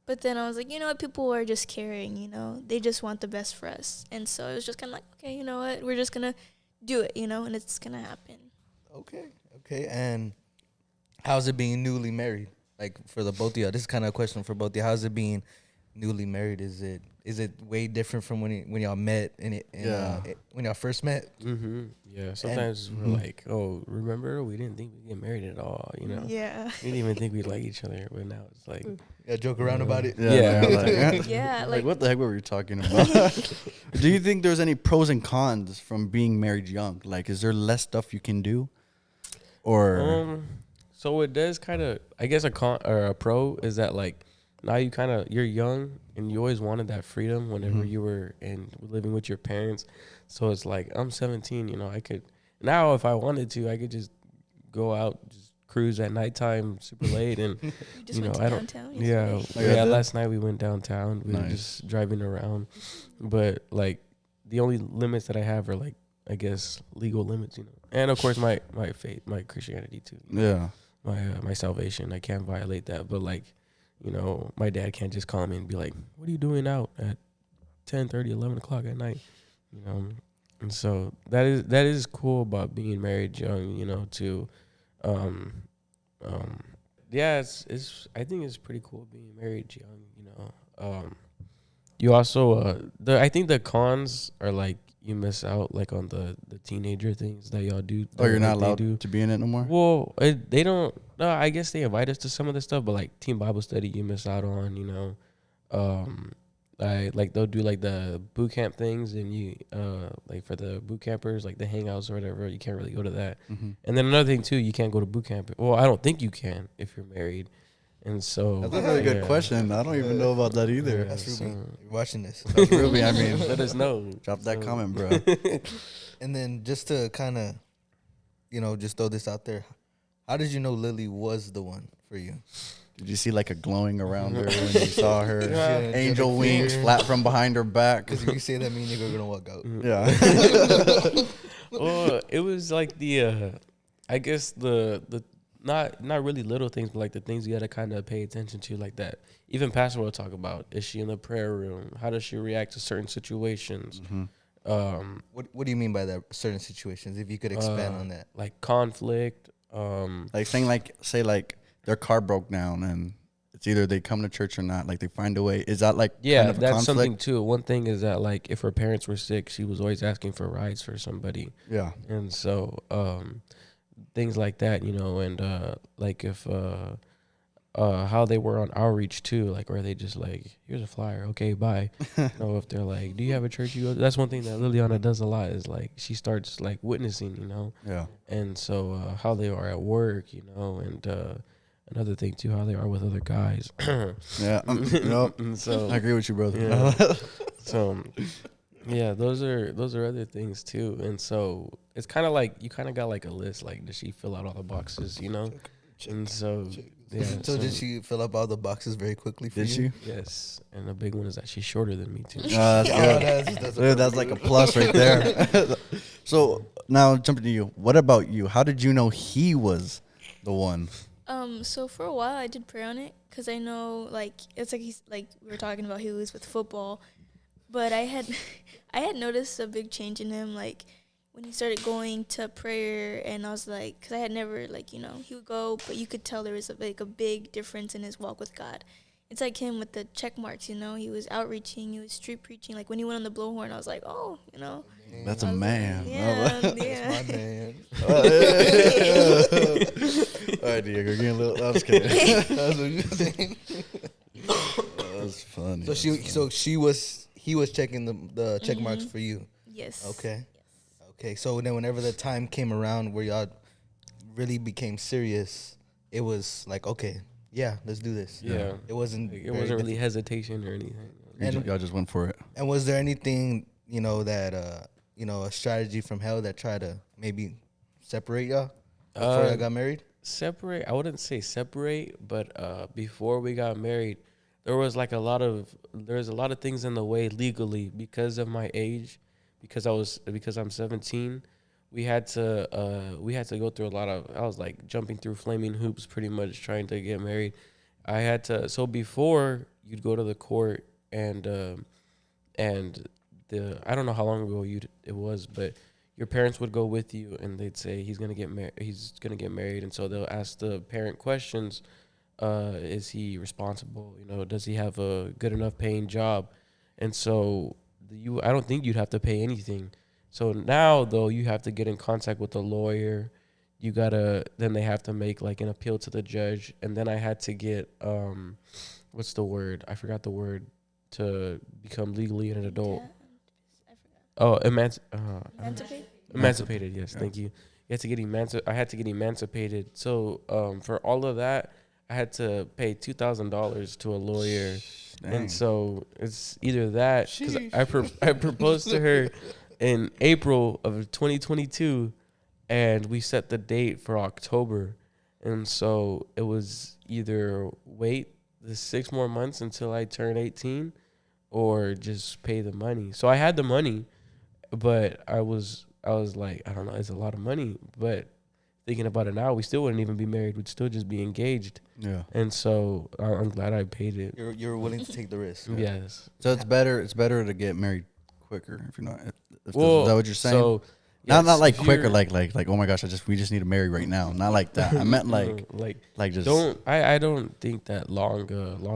S1: but then I was like, you know what, people are just caring, they just want the best for us. And so it was just kind of like, okay, you know what, we're just gonna do it, and it's gonna happen.
S2: Okay. And how's it being newly married? Like for the both of y'all, this is kind of a question for both of you. How's it being newly married? Is it way different from when y'all met when y'all first met?
S4: Mm-hmm. Yeah. Sometimes we're like, oh, remember we didn't think we'd get married at all.
S1: Yeah.
S4: We didn't even think we'd like each other, but now it's like,
S2: Yeah, joke around about it.
S4: Yeah.
S3: Like,
S1: Yeah,
S3: like what the heck were we talking about? Do you think there's any pros and cons from being married young? Like, is there less stuff you can do? Or
S4: so it does kind of, I guess a con or a pro is that like now you're young and you always wanted that freedom whenever you were living with your parents. So it's like, I'm 17, I could now, if I wanted to, I could just go out, just cruise at nighttime super late. And,
S1: You just went to
S4: I
S1: downtown
S4: don't,
S1: yesterday.
S4: yeah, last night we went downtown. We were
S3: Nice.
S4: just driving around. But like the only limits that I have are like, I guess, legal limits, and of course my faith, my Christianity too.
S3: yeah.
S4: My salvation. I can't violate that. But like, my dad can't just call me and be like, what are you doing out at 10:30, 11 o'clock at night? And so that is cool about being married young, yeah, it's I think it's pretty cool being married young, you also I think the cons are like you miss out like on the teenager things that y'all do.
S3: Oh, you're not
S4: like,
S3: allowed to be in it no more?
S4: Well, they don't. No, I guess they invite us to some of the stuff, but like Team Bible Study, you miss out on. I like they'll do like the boot camp things, and you like for the boot campers, like the hangouts or whatever. You can't really go to that.
S3: Mm-hmm.
S4: And then another thing too, you can't go to boot camp. Well, I don't think you can if you're married. And so
S3: That's a really good
S4: yeah.
S3: question. I don't even know about that either.
S4: Yeah.
S2: That's Ruby. You're watching this.
S3: That's Ruby. I mean,
S4: Let us know.
S3: drop that
S4: So-
S3: comment, bro.
S2: And then just to kind of, just throw this out there, how did you know Lilly was the one for you?
S3: Did you see like a glowing around her when you saw her?
S2: Yeah.
S3: Angel
S2: Yeah.
S3: wings flat from behind her back.
S2: Because if you say that, me and you're gonna walk out.
S3: Yeah.
S4: Well, it was like the I guess the not really little things, but like the things you got to kind of pay attention to, like that. Even Pastor will talk about, is she in the prayer room? How does she react to certain situations?
S2: What do you mean by that? Certain situations, if you could expand on that.
S4: Like conflict.
S3: Like say their car broke down and it's either they come to church or not. Like they find a way. Is that like
S4: Yeah,
S3: kind of a
S4: that's
S3: conflict?
S4: something too. One thing is that like if her parents were sick, she was always asking for rides for somebody.
S3: Yeah.
S4: And so things like that, and like if how they were on outreach too, like where they just like, here's a flyer, okay, bye. If they're like, do you have a church you go to? That's one thing that Liliana does a lot, is like she starts like witnessing,
S3: Yeah.
S4: and so how they are at work, and another thing too, how they are with other guys.
S3: Yeah. Nope.
S4: And so
S3: I agree with you, brother.
S4: yeah. So yeah, those are other things too. And so it's kind of like you kind of got like a list, like does she fill out all the boxes, and so yeah.
S2: So did she fill up all the boxes very quickly for
S3: Did
S2: you?
S3: she?
S4: Yes, and a big one is that she's shorter than me too.
S3: That's good. Dude, that's like a plus right there. So now jumping to you. What about you? How did you know he was the The one.
S1: So for a while I did pray on it because I know like it's like he's like we were talking about he was with football, but I had I had noticed a big change in him like when he started going to prayer, and I was like, because I had never like he would go, but you could tell there was a big difference in his walk with God. It's like him with the check marks, he was outreaching, he was street preaching. Like when he went on the blowhorn, I was like, oh,
S3: That's a man.
S1: Like, yeah,
S2: That's
S1: yeah.
S2: my man.
S3: All right, Diego, getting a little. I was kidding.
S2: That's what you're saying.
S3: That was funny.
S2: So he was checking the check marks for you.
S1: Yes.
S2: Okay. Okay. So then whenever the time came around where y'all really became serious, it was like, okay, yeah, let's do this.
S4: Yeah.
S2: It wasn't.
S4: It wasn't really hesitation or anything.
S3: Y'all just went for it.
S2: And was there anything that a strategy from hell that tried to maybe separate y'all before y'all got married?
S4: Separate, I wouldn't say separate, but before we got married, there was a lot of things in the way legally because of my age, because I'm 17. We had to go through a lot of. I was like jumping through flaming hoops, pretty much trying to get married. I had to. So before you'd go to the court and I don't know how long ago it was, but your parents would go with you and they'd say he's gonna get married, and so they'll ask the parent questions. Is he responsible? Does he have a good enough paying job? And so I don't think you'd have to pay anything. So now though, you have to get in contact with a lawyer. Then they have to make like an appeal to the judge, and then I had to get what's the word? I forgot the word to become legally an adult. Oh, emancipated. Emancipated. Yes, thank you. You had to get I had to get emancipated. So for all of that, I had to pay $2,000 to a lawyer, and so it's either that because I proposed to her in April of 2022, and we set the date for October, and so it was either wait the 6 more months until I turn 18, or just pay the money. So I had the money. But I was like, I don't know, it's a lot of money. But thinking about it now, we still wouldn't even be married. We'd still just be engaged.
S3: Yeah.
S4: And so I'm glad I paid it.
S2: You're willing to take the risk.
S4: Yes.
S3: So it's better to get married quicker if you're not. Is that what you're saying?
S4: So yes,
S3: not like quicker, like oh my gosh, we just need to marry right now. Not like that. I meant like just
S4: I don't think that long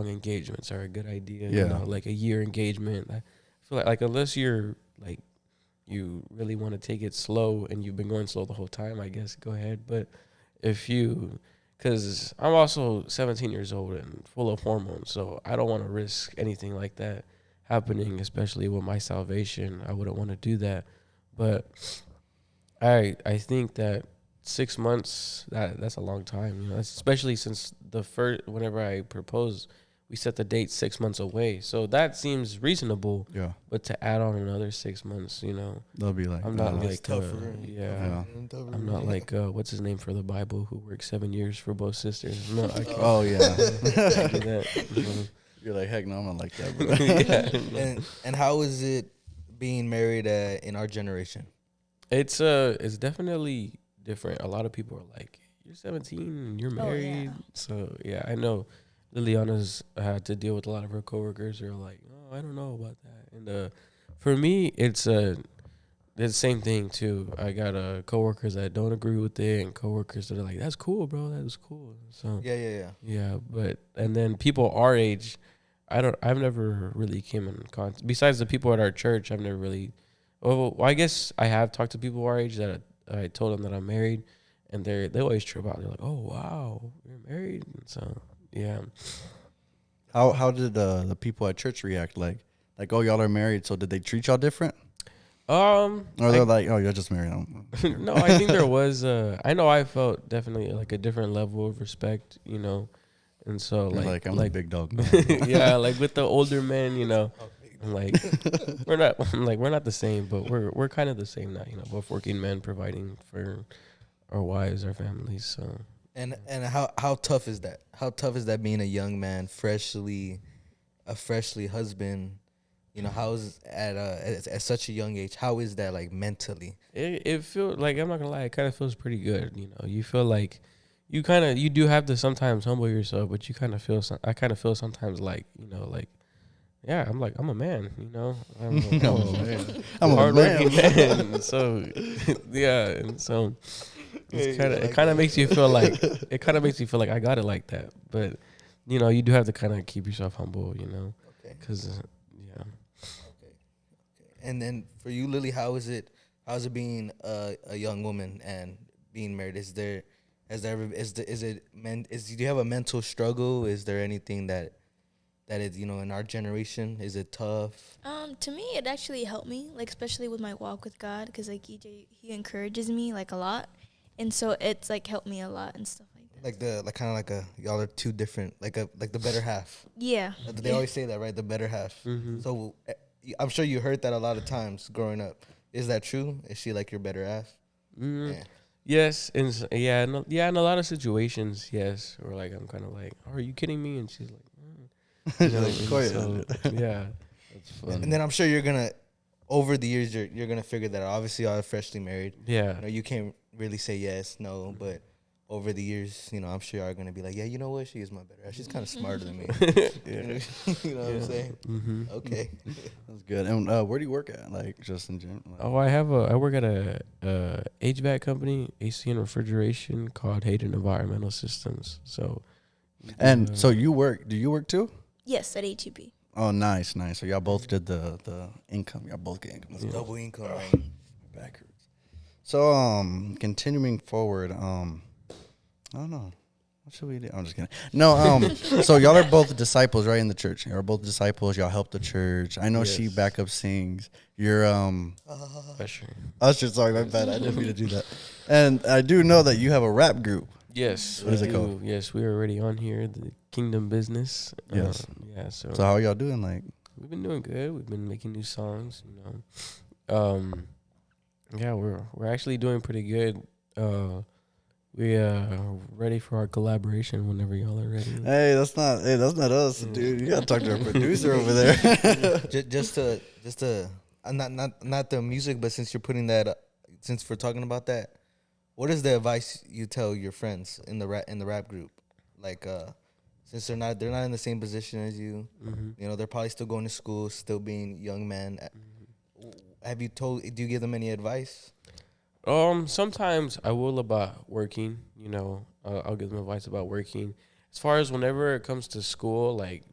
S4: engagements are a good idea.
S3: Yeah.
S4: Like a year engagement. I feel like unless you're like you really want to take it slow and you've been going slow the whole time, I guess go ahead. But because I'm also 17 years old and full of hormones, so I don't want to risk anything like that happening, especially with my salvation. I wouldn't want to do that. But I think that 6 months, that's a long time, especially since whenever I proposed, we set the date 6 months away. So that seems reasonable.
S3: Yeah.
S4: But to add on another 6 months,
S3: they'll be like,
S4: I'm not like
S2: tougher.
S4: yeah. I'm not like what's his name for the Bible who worked 7 years for both sisters. No, I can't.
S3: Oh yeah.
S4: do that.
S3: You're like, heck no, I'm not like that. Bro.
S4: Yeah.
S2: And how is it being married in our generation?
S4: It's definitely different. A lot of people are like, you're 17 and you're married.
S1: Oh, yeah.
S4: So yeah, I know Liliana's had to deal with a lot of her coworkers who are like, oh, I don't know about that. And for me, it's the same thing too. I got coworkers that don't agree with it, and coworkers that are like, that's cool, bro, that was cool. So yeah. But and then people our age, I've never really came in contact. Besides the people at our church, I've never really. Well, I guess I have talked to people our age that I told them that I'm married, and they always trip out. They're like, oh wow, you're married. And so yeah.
S3: How did the people at church react? Like, oh, y'all are married, so did they treat y'all different? Or they're like, oh, you're just married.
S4: No, I think there was. I know I felt definitely like a different level of respect, and so like
S3: I'm the big dog.
S4: yeah, like with the older men, like we're not the same, but we're kind of the same now, both working men providing for our wives, our families. So
S2: and how tough is that? How tough is that being a young man, freshly husband? How is at such a young age? How is that like mentally?
S4: it feels like, I'm not gonna lie, it kind of feels pretty good. You feel like you do have to sometimes humble yourself, but you kind of feel I kind of feel sometimes like, like, yeah, I'm a man, I'm a hardworking man. So yeah, and so it kind of makes you feel like I got it like that. But you do have to kind of keep yourself humble,
S2: Okay.
S4: because yeah.
S2: Okay. And then for you, Lily, how's it being a young woman and being married? Do you have a mental struggle? Is there anything that is, in our generation, is it tough?
S1: To me, it actually helped me, like especially with my walk with God, because like EJ, he encourages me like a lot, and so it's like helped me a lot and stuff like that.
S2: Y'all are two different, like the better half.
S1: Yeah.
S2: They always say that, right? The better half.
S4: Mm-hmm.
S2: So I'm sure you heard that a lot of times growing up. Is that true? Is she like your better half?
S4: Mm-hmm.
S2: Yeah.
S4: Yes, and in a lot of situations, yes. Or like I'm kind of like, are you kidding me? And she's like, yeah.
S3: That's fun.
S2: And then I'm sure you're gonna, over the years, you're gonna figure that out. Obviously, y'all are freshly married.
S4: Yeah.
S2: You can't really say yes, no, but over the years, I'm sure y'all are gonna be like, yeah, you know what? She is my better half. She's kind of smarter than me.
S4: Yeah.
S2: You know what I'm saying?
S4: Mm-hmm.
S2: Okay.
S3: That's good. And where do you work at? Like just in general? Like,
S4: Oh, I work at a HVAC company, AC and refrigeration, called Hayden Environmental Systems. So,
S3: and so you work? Do you work too?
S1: Yes, at HEB.
S3: Oh, nice. So y'all both did the income. Y'all both get income.
S2: It's double income, right?
S3: Backwards. So continuing forward, I don't know. What should we do? I'm just kidding. No, so y'all are both disciples, right, in the church. Y'all are both disciples. Y'all help the church. I know she backup sings. You're
S4: Usher.
S3: Usher, sorry, my bad. I didn't mean to do that. And I do know that you have a rap group.
S4: Yes.
S3: What is it called?
S4: Yes, we're already on here, the Kingdom Business.
S3: Yes.
S4: Yeah, so
S3: So how y'all doing? Like,
S4: we've been doing good. We've been making new songs, Yeah, we're actually doing pretty good. We ready for our collaboration whenever y'all are ready.
S3: hey, that's not us, dude. You gotta talk to our producer over there.
S2: just to not the music, but since you're putting that, since we're talking about that, what is the advice you tell your friends in the rap group? Like, since they're not in the same position as you, they're probably still going to school, still being young men. Do you give them any advice?
S4: Sometimes I will about working. I'll give them advice about working. As far as whenever it comes to school, like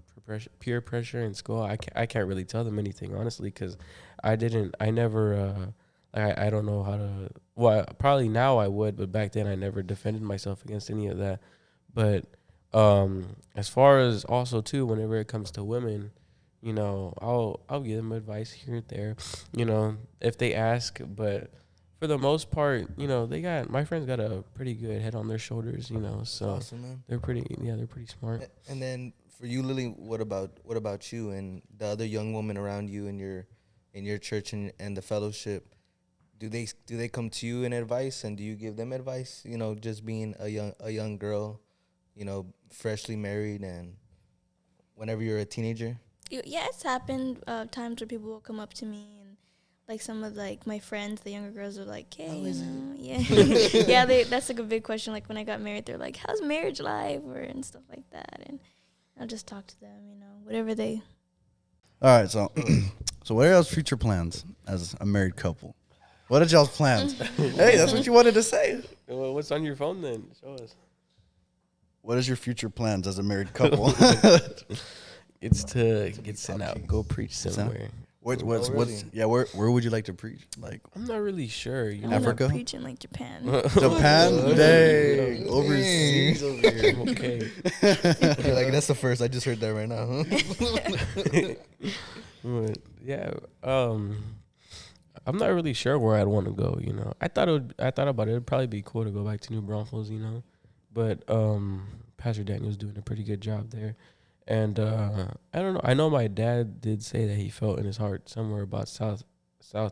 S4: peer pressure in school, I can't really tell them anything honestly, because I never I don't know how to. Well, probably now I would, but back then I never defended myself against any of that. But as far as also too, whenever it comes to women, I'll give them advice here and there, if they ask. But for the most part, my friends got a pretty good head on their shoulders, so
S2: Awesome, man.
S4: they're pretty smart.
S2: And then for you, Lily, what about you and the other young women around you in your church and the fellowship? Do they come to you in advice, and do you give them advice? Just being a young girl, freshly married, and whenever you're a teenager.
S1: Yeah, it's happened times where people will come up to me, and like some of like my friends, the younger girls, are like, "Hey, yeah, yeah." That's like a big question. Like when I got married, they're like, "How's marriage life?" and stuff like that, and I'll just talk to them, whatever they.
S3: all right. So, so what are y'all's future plans as a married couple? What are y'all's plans? Hey, that's what you wanted to say.
S4: Well, what's on your phone then? Show us.
S3: What is your future plans as a married couple?
S4: It's to get sent out, go preach somewhere.
S3: What's
S2: really?
S3: yeah? Where would you like to preach? Like
S4: I'm not really sure.
S1: I
S3: Africa?
S1: wanna preach in like Japan.
S3: Japan? Dang, overseas over here.
S4: Okay.
S2: You're like, that's the first. I just heard that right now.
S4: But, yeah. I'm not really sure where I'd want to go. I thought about it. It'd probably be cool to go back to New Braunfels. But Pastor Daniel's doing a pretty good job there. And I don't know. I know my dad did say that he felt in his heart somewhere about South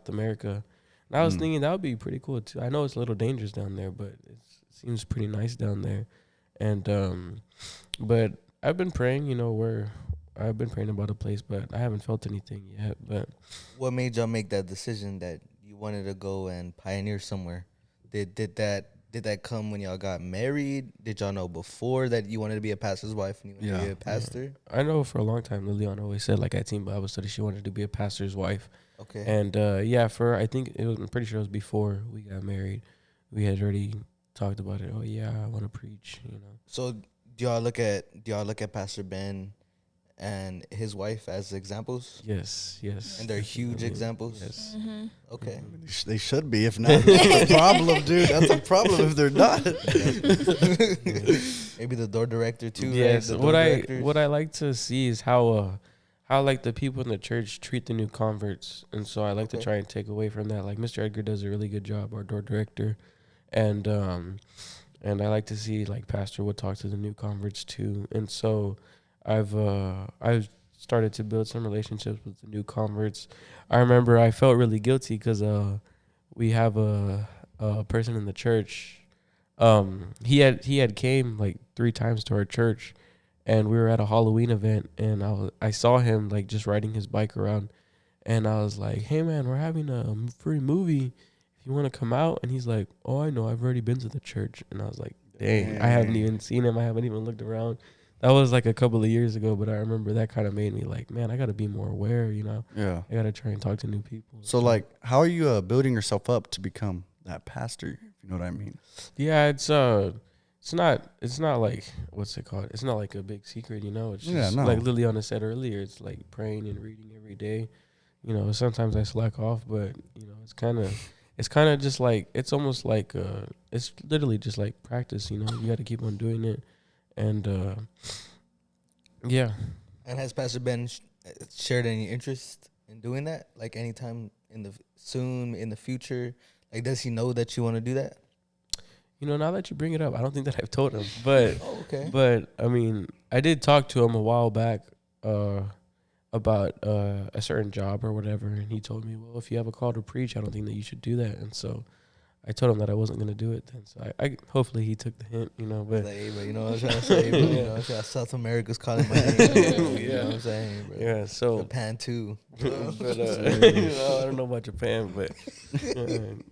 S4: America. And I was thinking that would be pretty cool too. I know it's a little dangerous down there, but it seems pretty nice down there. And but I've been praying. I've been praying about a place, but I haven't felt anything yet. But
S2: What made y'all make that decision that you wanted to go and pioneer somewhere? Did did that come when y'all got married? Did y'all know before that you wanted to be a pastor's wife and you wanted to be a pastor?
S4: I know for a long time, Lillian always said, like, at Teen Bible Study, she wanted to be a pastor's wife.
S2: Okay.
S4: And, I think I'm pretty sure it was before we got married. We had already talked about it. Oh, yeah, I want to preach, you know.
S2: So do y'all look at Pastor Ben and his wife as examples?
S4: Yes.
S2: And they're huge examples?
S4: Yes.
S1: Mm-hmm.
S2: Okay.
S3: They should be. If not, that's a problem, dude. That's a problem if they're not.
S2: Maybe the door director too.
S4: Yes.
S2: Right?
S4: What I like to see is how like the people in the church treat the new converts, and so I like to try and take away from that. Like Mr. Edgar does a really good job, our door director, and I like to see like Pastor would talk to the new converts too, and so I've started to build some relationships with the new converts. I remember I felt really guilty because we have a person in the church. He had came like 3 times to our church, and we were at a Halloween event, and I saw him like just riding his bike around, and I was like, "Hey man, we're having a free movie. If you want to come out," and he's like, "Oh, I know. I've already been to the church," and I was like, "Dang, I haven't even seen him. I haven't even looked around." That was like a couple of years ago, but I remember that kind of made me like, man, I got to be more aware, you know?
S3: Yeah.
S4: I got to try and talk to new people.
S3: So, like, how are you building yourself up to become that pastor, if you know what I mean?
S4: Yeah, it's not like, what's it called? It's not like a big secret, you know? It's just like Liliana said earlier, it's like praying and reading every day. You know, sometimes I slack off, but, you know, it's kind of just like, it's almost like, it's literally just like practice, you know? You got to keep on doing it. And yeah.
S2: And has Pastor Ben shared any interest in doing that? Like anytime in the future? Like, does he know that you want to do that?
S4: You know, now that you bring it up, I don't think that I've told him. But
S2: okay.
S4: But I mean, I did talk to him a while back about a certain job or whatever, and he told me, well, if you have a call to preach, I don't think that you should do that. And so I told him that I wasn't going to do it then. So I hopefully he took the hint, you know. But
S2: like, hey, bro, you know what I'm trying to say, bro? You know, South America's calling my name. You know what I'm saying, bro?
S4: Yeah, so
S2: Japan too.
S4: but you know, I don't know about Japan, but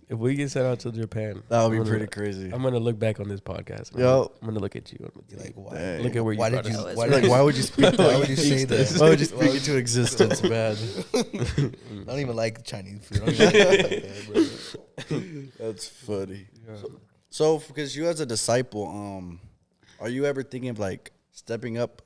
S4: if we get sent out to Japan,
S3: That would be pretty crazy.
S4: I'm gonna look back on this podcast.
S3: I'm
S4: gonna look at you.
S2: You're like, why?
S3: Dang.
S4: Look at where you
S2: Why
S4: brought
S2: did you?
S4: us.
S3: Why would you speak?
S2: Why would you say that?
S3: Why would you speak into existence, man?
S2: I don't even like Chinese food. I don't even like that, bro.
S3: That's funny.
S4: Yeah.
S3: So, because you as a disciple, are you ever thinking of like stepping up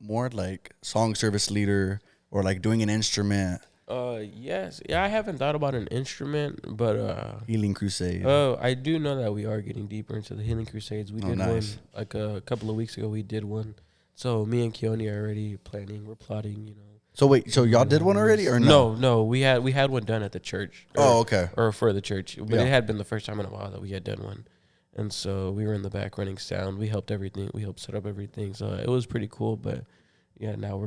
S3: more, like song service leader or like doing an instrument?
S4: Yes. Yeah, I haven't thought about an instrument, but
S3: Healing crusade.
S4: I do know that we are getting deeper into the healing crusades. We did one like a couple of weeks ago. We did one. So me and Keone are already planning. We're plotting, you know.
S3: So wait, so y'all did one already or no?
S4: No, we had one done at the church.
S3: Okay.
S4: Or for the church, but
S3: Yeah.
S4: it had been the first time in a while that we had done one, and so we were in the back running sound. We helped everything. We helped set up everything. So it was pretty cool. But yeah, now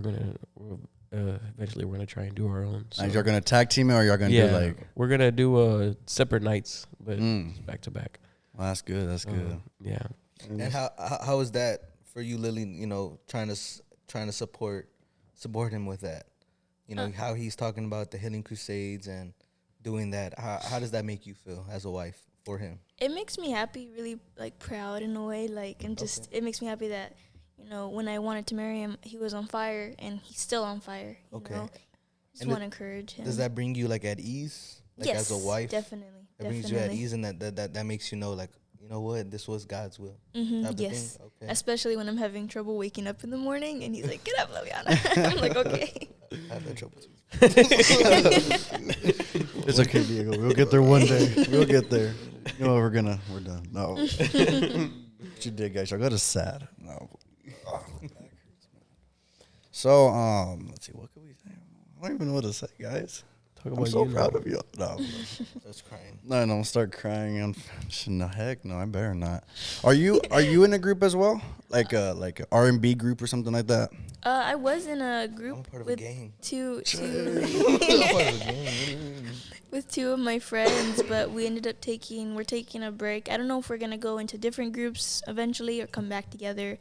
S4: eventually we're gonna try and do our own. So.
S3: And you're gonna tag team it, or you're gonna do like?
S4: We're gonna do separate nights, but back to back.
S3: Well, that's good. That's good.
S4: Yeah.
S2: And how is that for you, Lily? You know, trying to support him with that. You know how he's talking about the healing crusades and doing that. How does that make you feel as a wife for him?
S1: It makes me happy, really like proud in a way. Like, and just it makes me happy that, you know, when I wanted to marry him, he was on fire and he's still on fire. You know? Just want to encourage him.
S2: Does that bring you like at ease? Like
S1: yes,
S2: as a wife?
S1: Definitely.
S2: That brings you at ease, and that makes you know, like, you know what, this was God's will.
S1: Yes. Okay. Especially when I'm having trouble waking up in the morning and he's like, get up, Liliana. I'm like, okay.
S2: I have that trouble too.
S3: It's okay, Diego. We'll get there one day. We'll get there. You know, we're done. No. What you did, guys? I got us sad. No. So, let's see. What can we say? I don't even know what to say, guys. I'm so proud of you. No.
S2: That's crying.
S3: No, I'm start crying. No, heck no, I better not. Are you in a group as well? Like a R&B group or something like that?
S1: I was in a group
S2: I'm part of
S1: with
S2: a gang.
S1: two
S2: I'm part of a gang.
S1: with two of my friends, but we ended up taking a break. I don't know if we're gonna go into different groups eventually or come back together.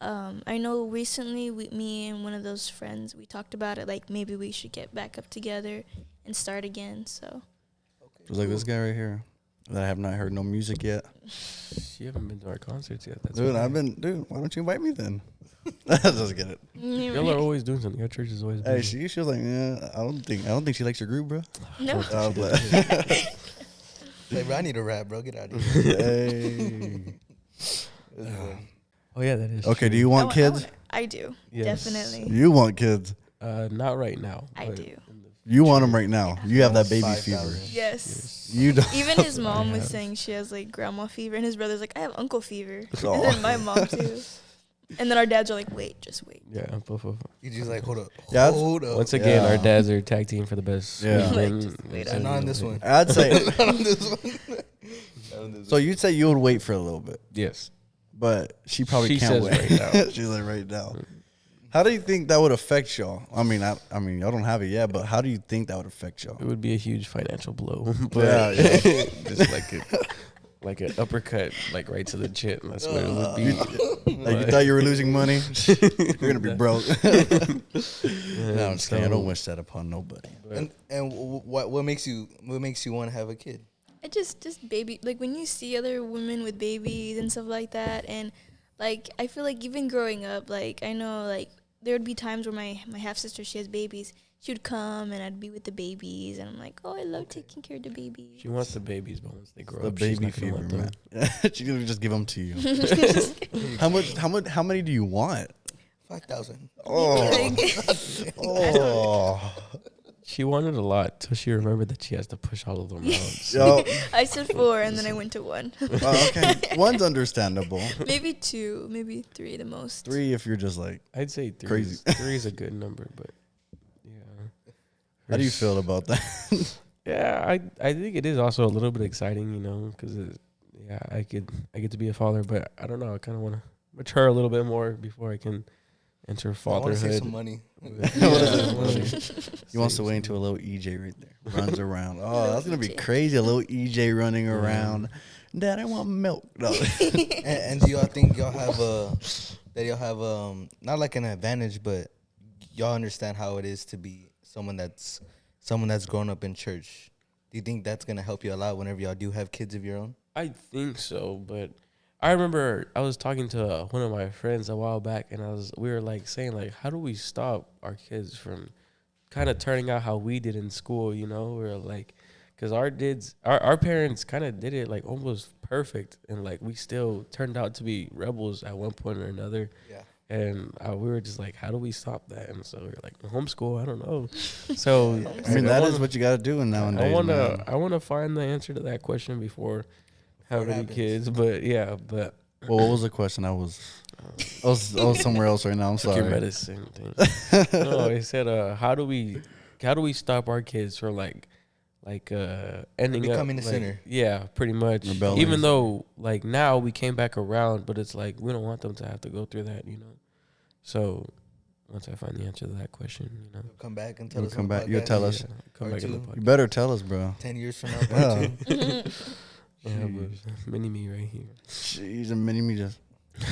S1: I know recently me and one of those friends, we talked about it, like maybe we should get back up together and start again. So
S3: It was like this guy right here. that I have not heard no music yet.
S4: You haven't been to our concerts yet. That's
S3: Dude,
S4: why.
S3: dude, why don't you invite me then? Just get it.
S4: Y'all are always doing something. Your church is always
S3: Hey,
S4: busy.
S3: she was like, yeah, I don't think she likes your group, bro.
S1: No.
S2: Hey, bro, I need a rap, bro. Get out of here.
S3: Hey.
S4: Oh yeah, that is.
S3: Okay,
S4: true.
S3: do you want kids?
S1: I do.
S4: Yes.
S1: Definitely.
S3: You want kids.
S4: Not right now.
S1: I
S4: but
S1: do.
S4: in the
S3: You want them right now. You have that baby
S2: 5,000.
S3: fever.
S1: Yes.
S3: You don't.
S1: Even his mom was
S4: have.
S1: saying she has like grandma fever, and his brother's like, I have uncle fever,
S3: Oh.
S1: and then my mom too. And then our dads are like, wait, just wait.
S4: Yeah.
S2: You just like, hold up.
S3: Yeah,
S2: Hold up.
S4: Once again,
S3: Yeah.
S4: our dads are tag team for the best.
S3: Yeah.
S1: Like,
S4: win.
S1: just wait
S2: And not on this one.
S3: I'd say.
S2: Not on this one. Not on this
S3: So you'd say you would wait for a little bit,
S4: Yes.
S3: but she probably
S4: She
S3: can't
S4: says
S3: wait.
S4: right now.
S3: She's like right now. How do you think that would affect y'all? I mean, y'all don't have it yet, but how do you think that would affect y'all?
S4: It would be a huge financial blow, but
S3: Yeah,
S4: just like an uppercut, like right to the chin. That's what it would be.
S3: Like you thought you were losing money, you're gonna be broke. No, I'm just kidding. I don't wish that upon nobody.
S2: And what makes you want to have a kid?
S1: I just baby, like when you see other women with babies and stuff like that, and like I feel like even growing up, like I know like there would be times where my half sister, she has babies, she would come and I'd be with the babies, and I'm like, oh, I love taking care of the babies.
S4: She wants the babies, but once they grow
S3: The
S4: up, she's
S3: baby
S4: not gonna
S3: fever,
S4: let them.
S3: man. She's gonna just give them to you. How many do you want?
S2: 5,000.
S3: Oh,
S4: She wanted a lot till she remembered that she has to push all of them out.
S3: yo,
S1: I said 4, and then I went to 1.
S3: okay. One's understandable.
S1: Maybe 2, maybe 3 the most.
S3: 3 if you're just like.
S4: I'd say 3.
S3: Crazy.
S4: 3 is a good number, but yeah.
S3: How do you feel about that?
S4: Yeah, I think it is also a little bit exciting, you know, because yeah, I get to be a father, but I don't know. I kind of want to mature a little bit more before I can enter
S2: I want to save
S4: fatherhood.
S2: some money.
S3: He wants to wait until a little EJ right there runs around. Oh, that's gonna be crazy. A little EJ running around. Dad, I want milk. No.
S2: And do y'all think y'all have not like an advantage, but y'all understand how it is to be someone that's grown up in church? Do you think that's gonna help you a lot whenever y'all do have kids of your own?
S4: I think so, but I remember I was talking to one of my friends a while back, and we were like saying like, how do we stop our kids from kind of turning out how we did in school? You know, we're like, because our parents kind of did it like almost perfect, and like we still turned out to be rebels at one point or another.
S2: Yeah.
S4: And we were just like, how do we stop that? And so we were like, homeschool. I don't know. So
S3: I mean, that is what you got to do nowadays.
S4: I wanna find the answer to that question before having any kids. But yeah, but
S3: Well, what was the question? I was somewhere else right now. I'm
S4: your
S3: sorry.
S4: medicine thing. No, he said, how do we stop our kids from ending
S2: Becoming
S4: up
S2: a sinner.
S4: Yeah, pretty much.
S3: Rebelling.
S4: Even though like now we came back around, but it's like we don't want them to have to go through that, you know. So once I find the answer to that question, you know,
S2: Come back and tell
S3: You'll
S2: us.
S3: come
S2: on the
S3: back. You'll
S2: podcast.
S3: tell us.
S4: yeah, come
S2: Part
S4: back in the
S2: two.
S3: You
S4: podcast.
S3: better tell us, bro.
S2: 10 years from now,
S3: Yeah.
S2: part 2.
S4: Yeah, but mini me right here.
S3: Jeez, a mini me just.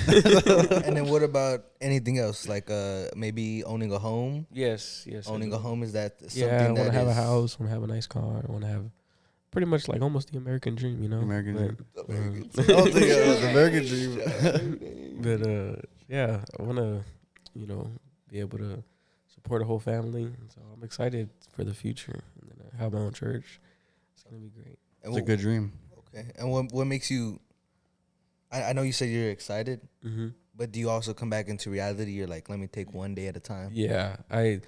S2: And then what about anything else? Like maybe owning a home?
S4: Yes. I
S2: Owning
S4: do.
S2: a home, is that something
S4: Yeah, I want
S2: that
S4: to have a
S2: is-
S4: house. Want to have a nice car. I want to have pretty much like almost the American dream, you know.
S3: American dream.
S2: American
S3: I don't think the American dream.
S4: But yeah, I want to, you know, be able to support a whole family. And so I'm excited for the future. And then I have my own church. It's gonna be great.
S2: And
S3: It's a good dream.
S2: Okay. And what makes you? I know you said you're excited,
S4: Mm-hmm.
S2: but do you also come back into reality? You're like, let me take one day at a time.
S4: Yeah, I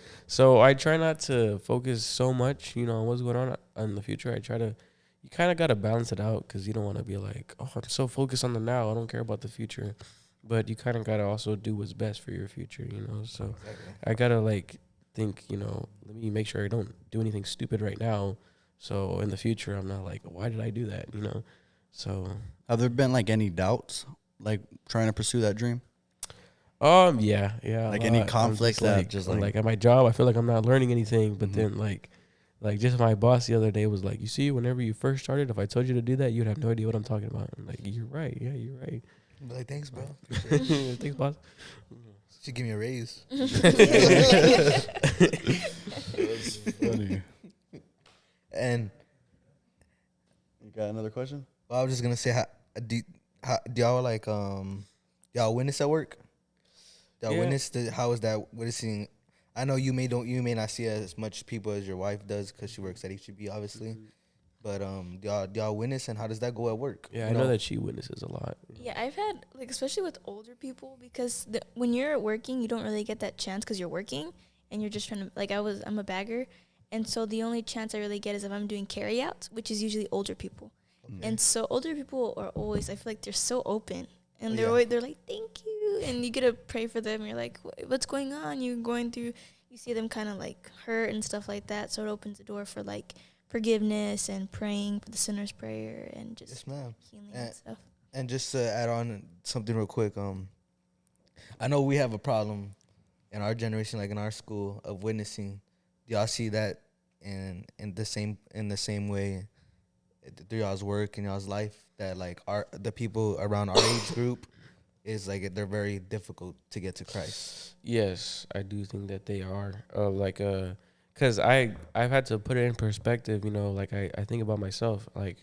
S4: try not to focus so much, you know, on what's going on in the future. You kind of got to balance it out because you don't want to be like, oh, I'm so focused on the now, I don't care about the future. But you kind of got to also do what's best for your future, you know. So
S2: Exactly.
S4: I got to like think, you know, let me make sure I don't do anything stupid right now. So in the future, I'm not like, why did I do that, you know? So
S3: Have there been like any doubts, like trying to pursue that dream?
S4: yeah.
S3: Like
S4: a
S3: any
S4: lot. I'm
S3: conflicts that just
S4: I'm
S3: like-
S4: at my job, I feel like I'm not learning anything. But
S3: Mhm.
S4: then like just my boss the other day was like, you see, whenever you first started, if I told you to do that, you'd have no idea what I'm talking about. I'm like, you're right. Yeah, you're right.
S2: Be like, thanks, bro.
S4: Thanks, boss.
S2: Should give me a raise.
S3: That's funny.
S2: And
S3: You got another another question?
S2: Well, I was just gonna say, do y'all like y'all witness at work? Y'all
S4: Yeah.
S2: witness how is that witnessing? I know you may not see as much people as your wife does because she works at HEB, obviously. But do y'all witness, and how does that go at work?
S4: Yeah,
S2: You
S4: I know that she witnesses a lot.
S1: Yeah, I've had, like, especially with older people, because when you're working, you don't really get that chance because you're working and you're just trying to, like, I'm a bagger. And so the only chance I really get is if I'm doing carry outs, which is usually older people. And so older people are always, I feel like they're so open. And they're like, thank you. And you get to pray for them. You're like, what's going on? You're going through, you see them kind of like hurt and stuff like that. So it opens the door for like forgiveness and praying for the sinner's prayer and just
S2: Yes, ma'am.
S1: healing and stuff.
S2: And just to add on something real quick, I know we have a problem in our generation, like in our school, of witnessing. Do y'all see that in the same way through y'all's work and y'all's life, that like the people around our age group is like they're very difficult to get to Christ?
S4: Yes, I do think that they are. Cause I've had to put it in perspective. You know, like I think about myself. Like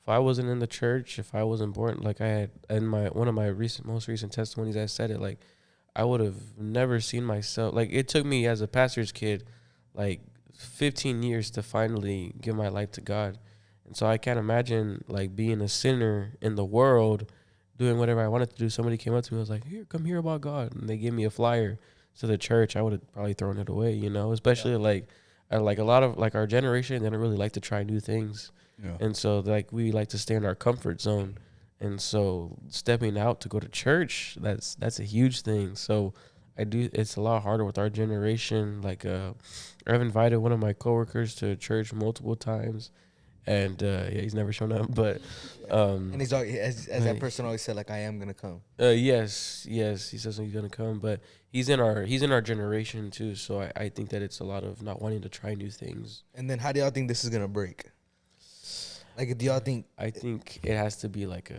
S4: if I wasn't in the church, if I wasn't born, like I had in one of my most recent testimonies, I said it, like I would have never seen myself. Like it took me as a pastor's kid, like 15 years to finally give my life to God. And so I can't imagine like being a sinner in the world, doing whatever I wanted to do. Somebody came up to me and was like, here, come hear about God. And they gave me a flyer to the church. I would have probably thrown it away, you know, especially like a lot of like our generation, they don't really like to try new things.
S3: Yeah.
S4: And so like we like to stay in our comfort zone. And so stepping out to go to church, that's a huge thing. So it's a lot harder with our generation. Like I've invited one of my coworkers to church multiple times. And he's never shown up, but
S2: And he's always, as that person always said, like, I am gonna come.
S4: yes, he says he's gonna come, but he's in our generation too. So I think that it's a lot of not wanting to try new things.
S2: And then how do y'all think this is gonna break? Like, do y'all think?
S4: I think it has to be like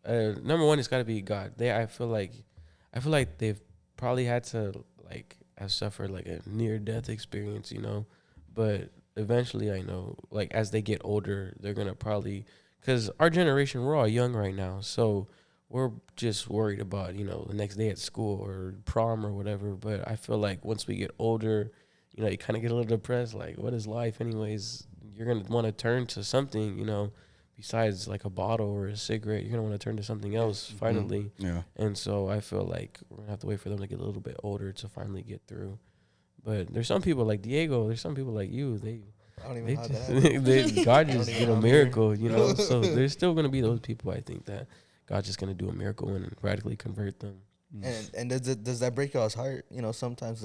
S4: number one, it's got to be God. I feel like they've probably had to like have suffered like a near death experience, you know, but eventually I know like as they get older, they're gonna probably, because our generation, we're all young right now, so we're just worried about, you know, the next day at school or prom or whatever. But I feel like once we get older, you know, you kind of get a little depressed, like what is life anyways? You're going to want to turn to something, you know, besides like a bottle or a cigarette. You're going to want to turn to something else finally.
S3: Yeah.
S4: And so I feel like we're going to have to wait for them to get a little bit older to finally get through. But there's some people like Diego, there's some people like you,
S2: I don't even know how that
S4: God just did a miracle, you know. So there's still going to be those people, I think, that God's just going to do a miracle and radically convert them.
S2: And does that break y'all's heart? You know, sometimes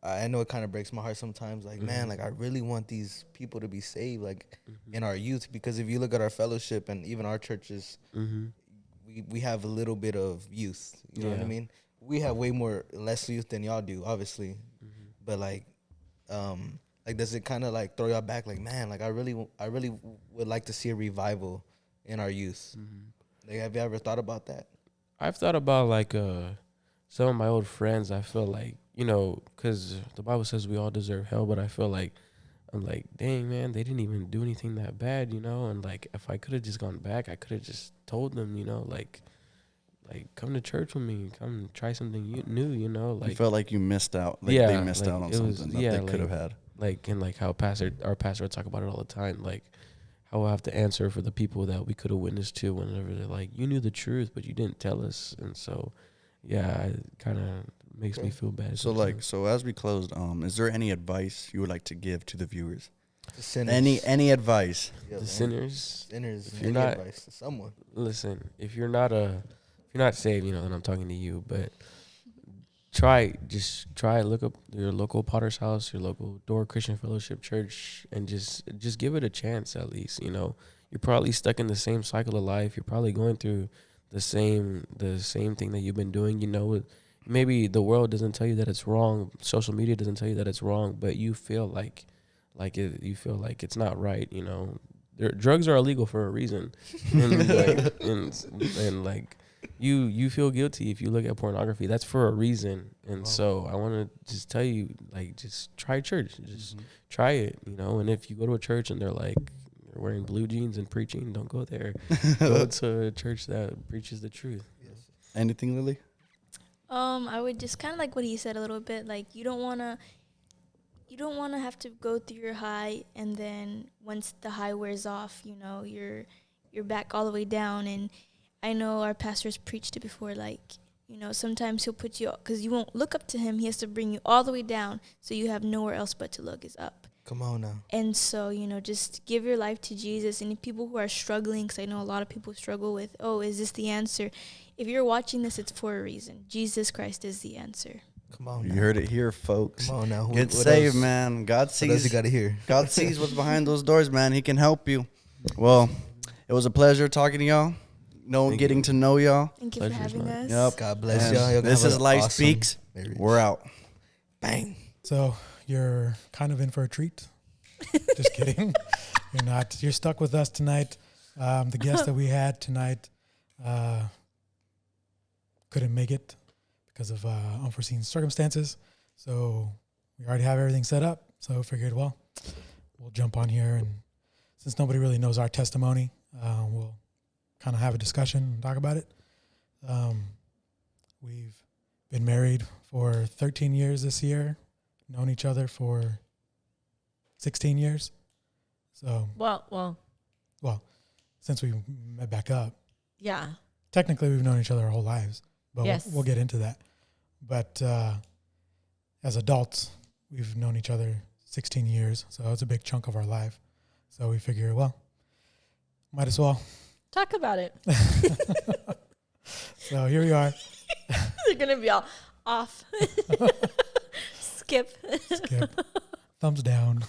S2: I know it kind of breaks my heart sometimes. Like, man, like I really want these people to be saved, like in our youth. Because if you look at our fellowship and even our churches, we have a little bit of youth. You know what I mean? We have less youth than y'all do, obviously. But like does it kind of like throw y'all back? Like, man, like I really would like to see a revival in our youth. Like, have you ever thought about that?
S4: I've thought about like some of my old friends. I feel like, you know, because the Bible says we all deserve hell, but I feel like I'm like, dang, man, they didn't even do anything that bad, you know. And like, if I could have just gone back, I could have just told them, you know, like come to church with me, come try something new, you know. Like,
S3: you felt like you missed out. Like they missed out on something that they could have had.
S4: Like, and like how our pastor would talk about it all the time, like how I have to answer for the people that we could have witnessed to whenever they're like, you knew the truth, but you didn't tell us. And so, yeah, it kind of makes me feel bad.
S3: So like, so as we closed, is there any advice you would like to give to the viewers?
S2: The sinners.
S3: Any advice?
S2: Yeah,
S4: the sinners.
S2: If
S4: you're not,
S2: advice to someone.
S4: Listen, if you're not saved, you know, then I'm talking to you, but try, look up your local Potter's House, your local Door Christian Fellowship Church, and just give it a chance at least. You know, you're probably stuck in the same cycle of life. You're probably going through the same thing that you've been doing. You know, maybe the world doesn't tell you that it's wrong. Social media doesn't tell you that it's wrong, but you feel like you feel like it's not right. You know, drugs are illegal for a reason, and like. You feel guilty if you look at pornography. That's for a reason. And so I want to just tell you, like, just try church. Just try it, you know. And if you go to a church and they're like, wearing blue jeans and preaching. Don't go there. Go to a church that preaches the truth.
S3: Anything, Lily?
S1: I would just kind of like what he said a little bit. Like you don't wanna have to go through your high, and then once the high wears off, you know, you're back all the way down. And I know our pastor's preached it before. Like, you know, sometimes he'll put you, because you won't look up to him. He has to bring you all the way down, so you have nowhere else but to look is up.
S2: Come on now.
S1: And so, you know, just give your life to Jesus. And people who are struggling, because I know a lot of people struggle with, oh, is this the answer? If you're watching this, it's for a reason. Jesus Christ is the answer.
S2: Come on
S3: You
S2: now.
S3: heard it here, folks.
S2: Come on now.
S3: Get
S2: What
S3: saved,
S2: else?
S3: man. God
S2: What else
S3: sees.
S2: you got to hear?
S3: God sees what's behind those doors, man. He can help you. Well, it was a pleasure talking to y'all. Getting to know y'all.
S1: Thank you for
S4: Pleasure's
S1: having
S4: mine.
S1: us.
S3: Yep.
S2: God bless
S3: And
S2: y'all. Y'all
S3: this
S2: have
S3: is
S2: an
S3: Life
S2: awesome
S3: Speaks.
S2: marriage.
S3: We're out.
S2: Bang.
S6: So you're kind of in for a treat. Just kidding. You're not. You're stuck with us tonight. The guest that we had tonight couldn't make it because of unforeseen circumstances. So we already have everything set up. So figured, well, we'll jump on here, and since nobody really knows our testimony, we'll kind of have a discussion and talk about it. We've been married for 13 years this year, known each other for 16 years. So,
S7: Well,
S6: since we met back up,
S7: yeah.
S6: technically we've known each other our whole lives, but
S7: Yes.
S6: we'll get into that. But as adults, we've known each other 16 years, so it's a big chunk of our life. So we figure, well, might as well.
S7: Talk about it.
S6: So here we are.
S7: They're going to be all off. Skip.
S6: Skip. Thumbs down.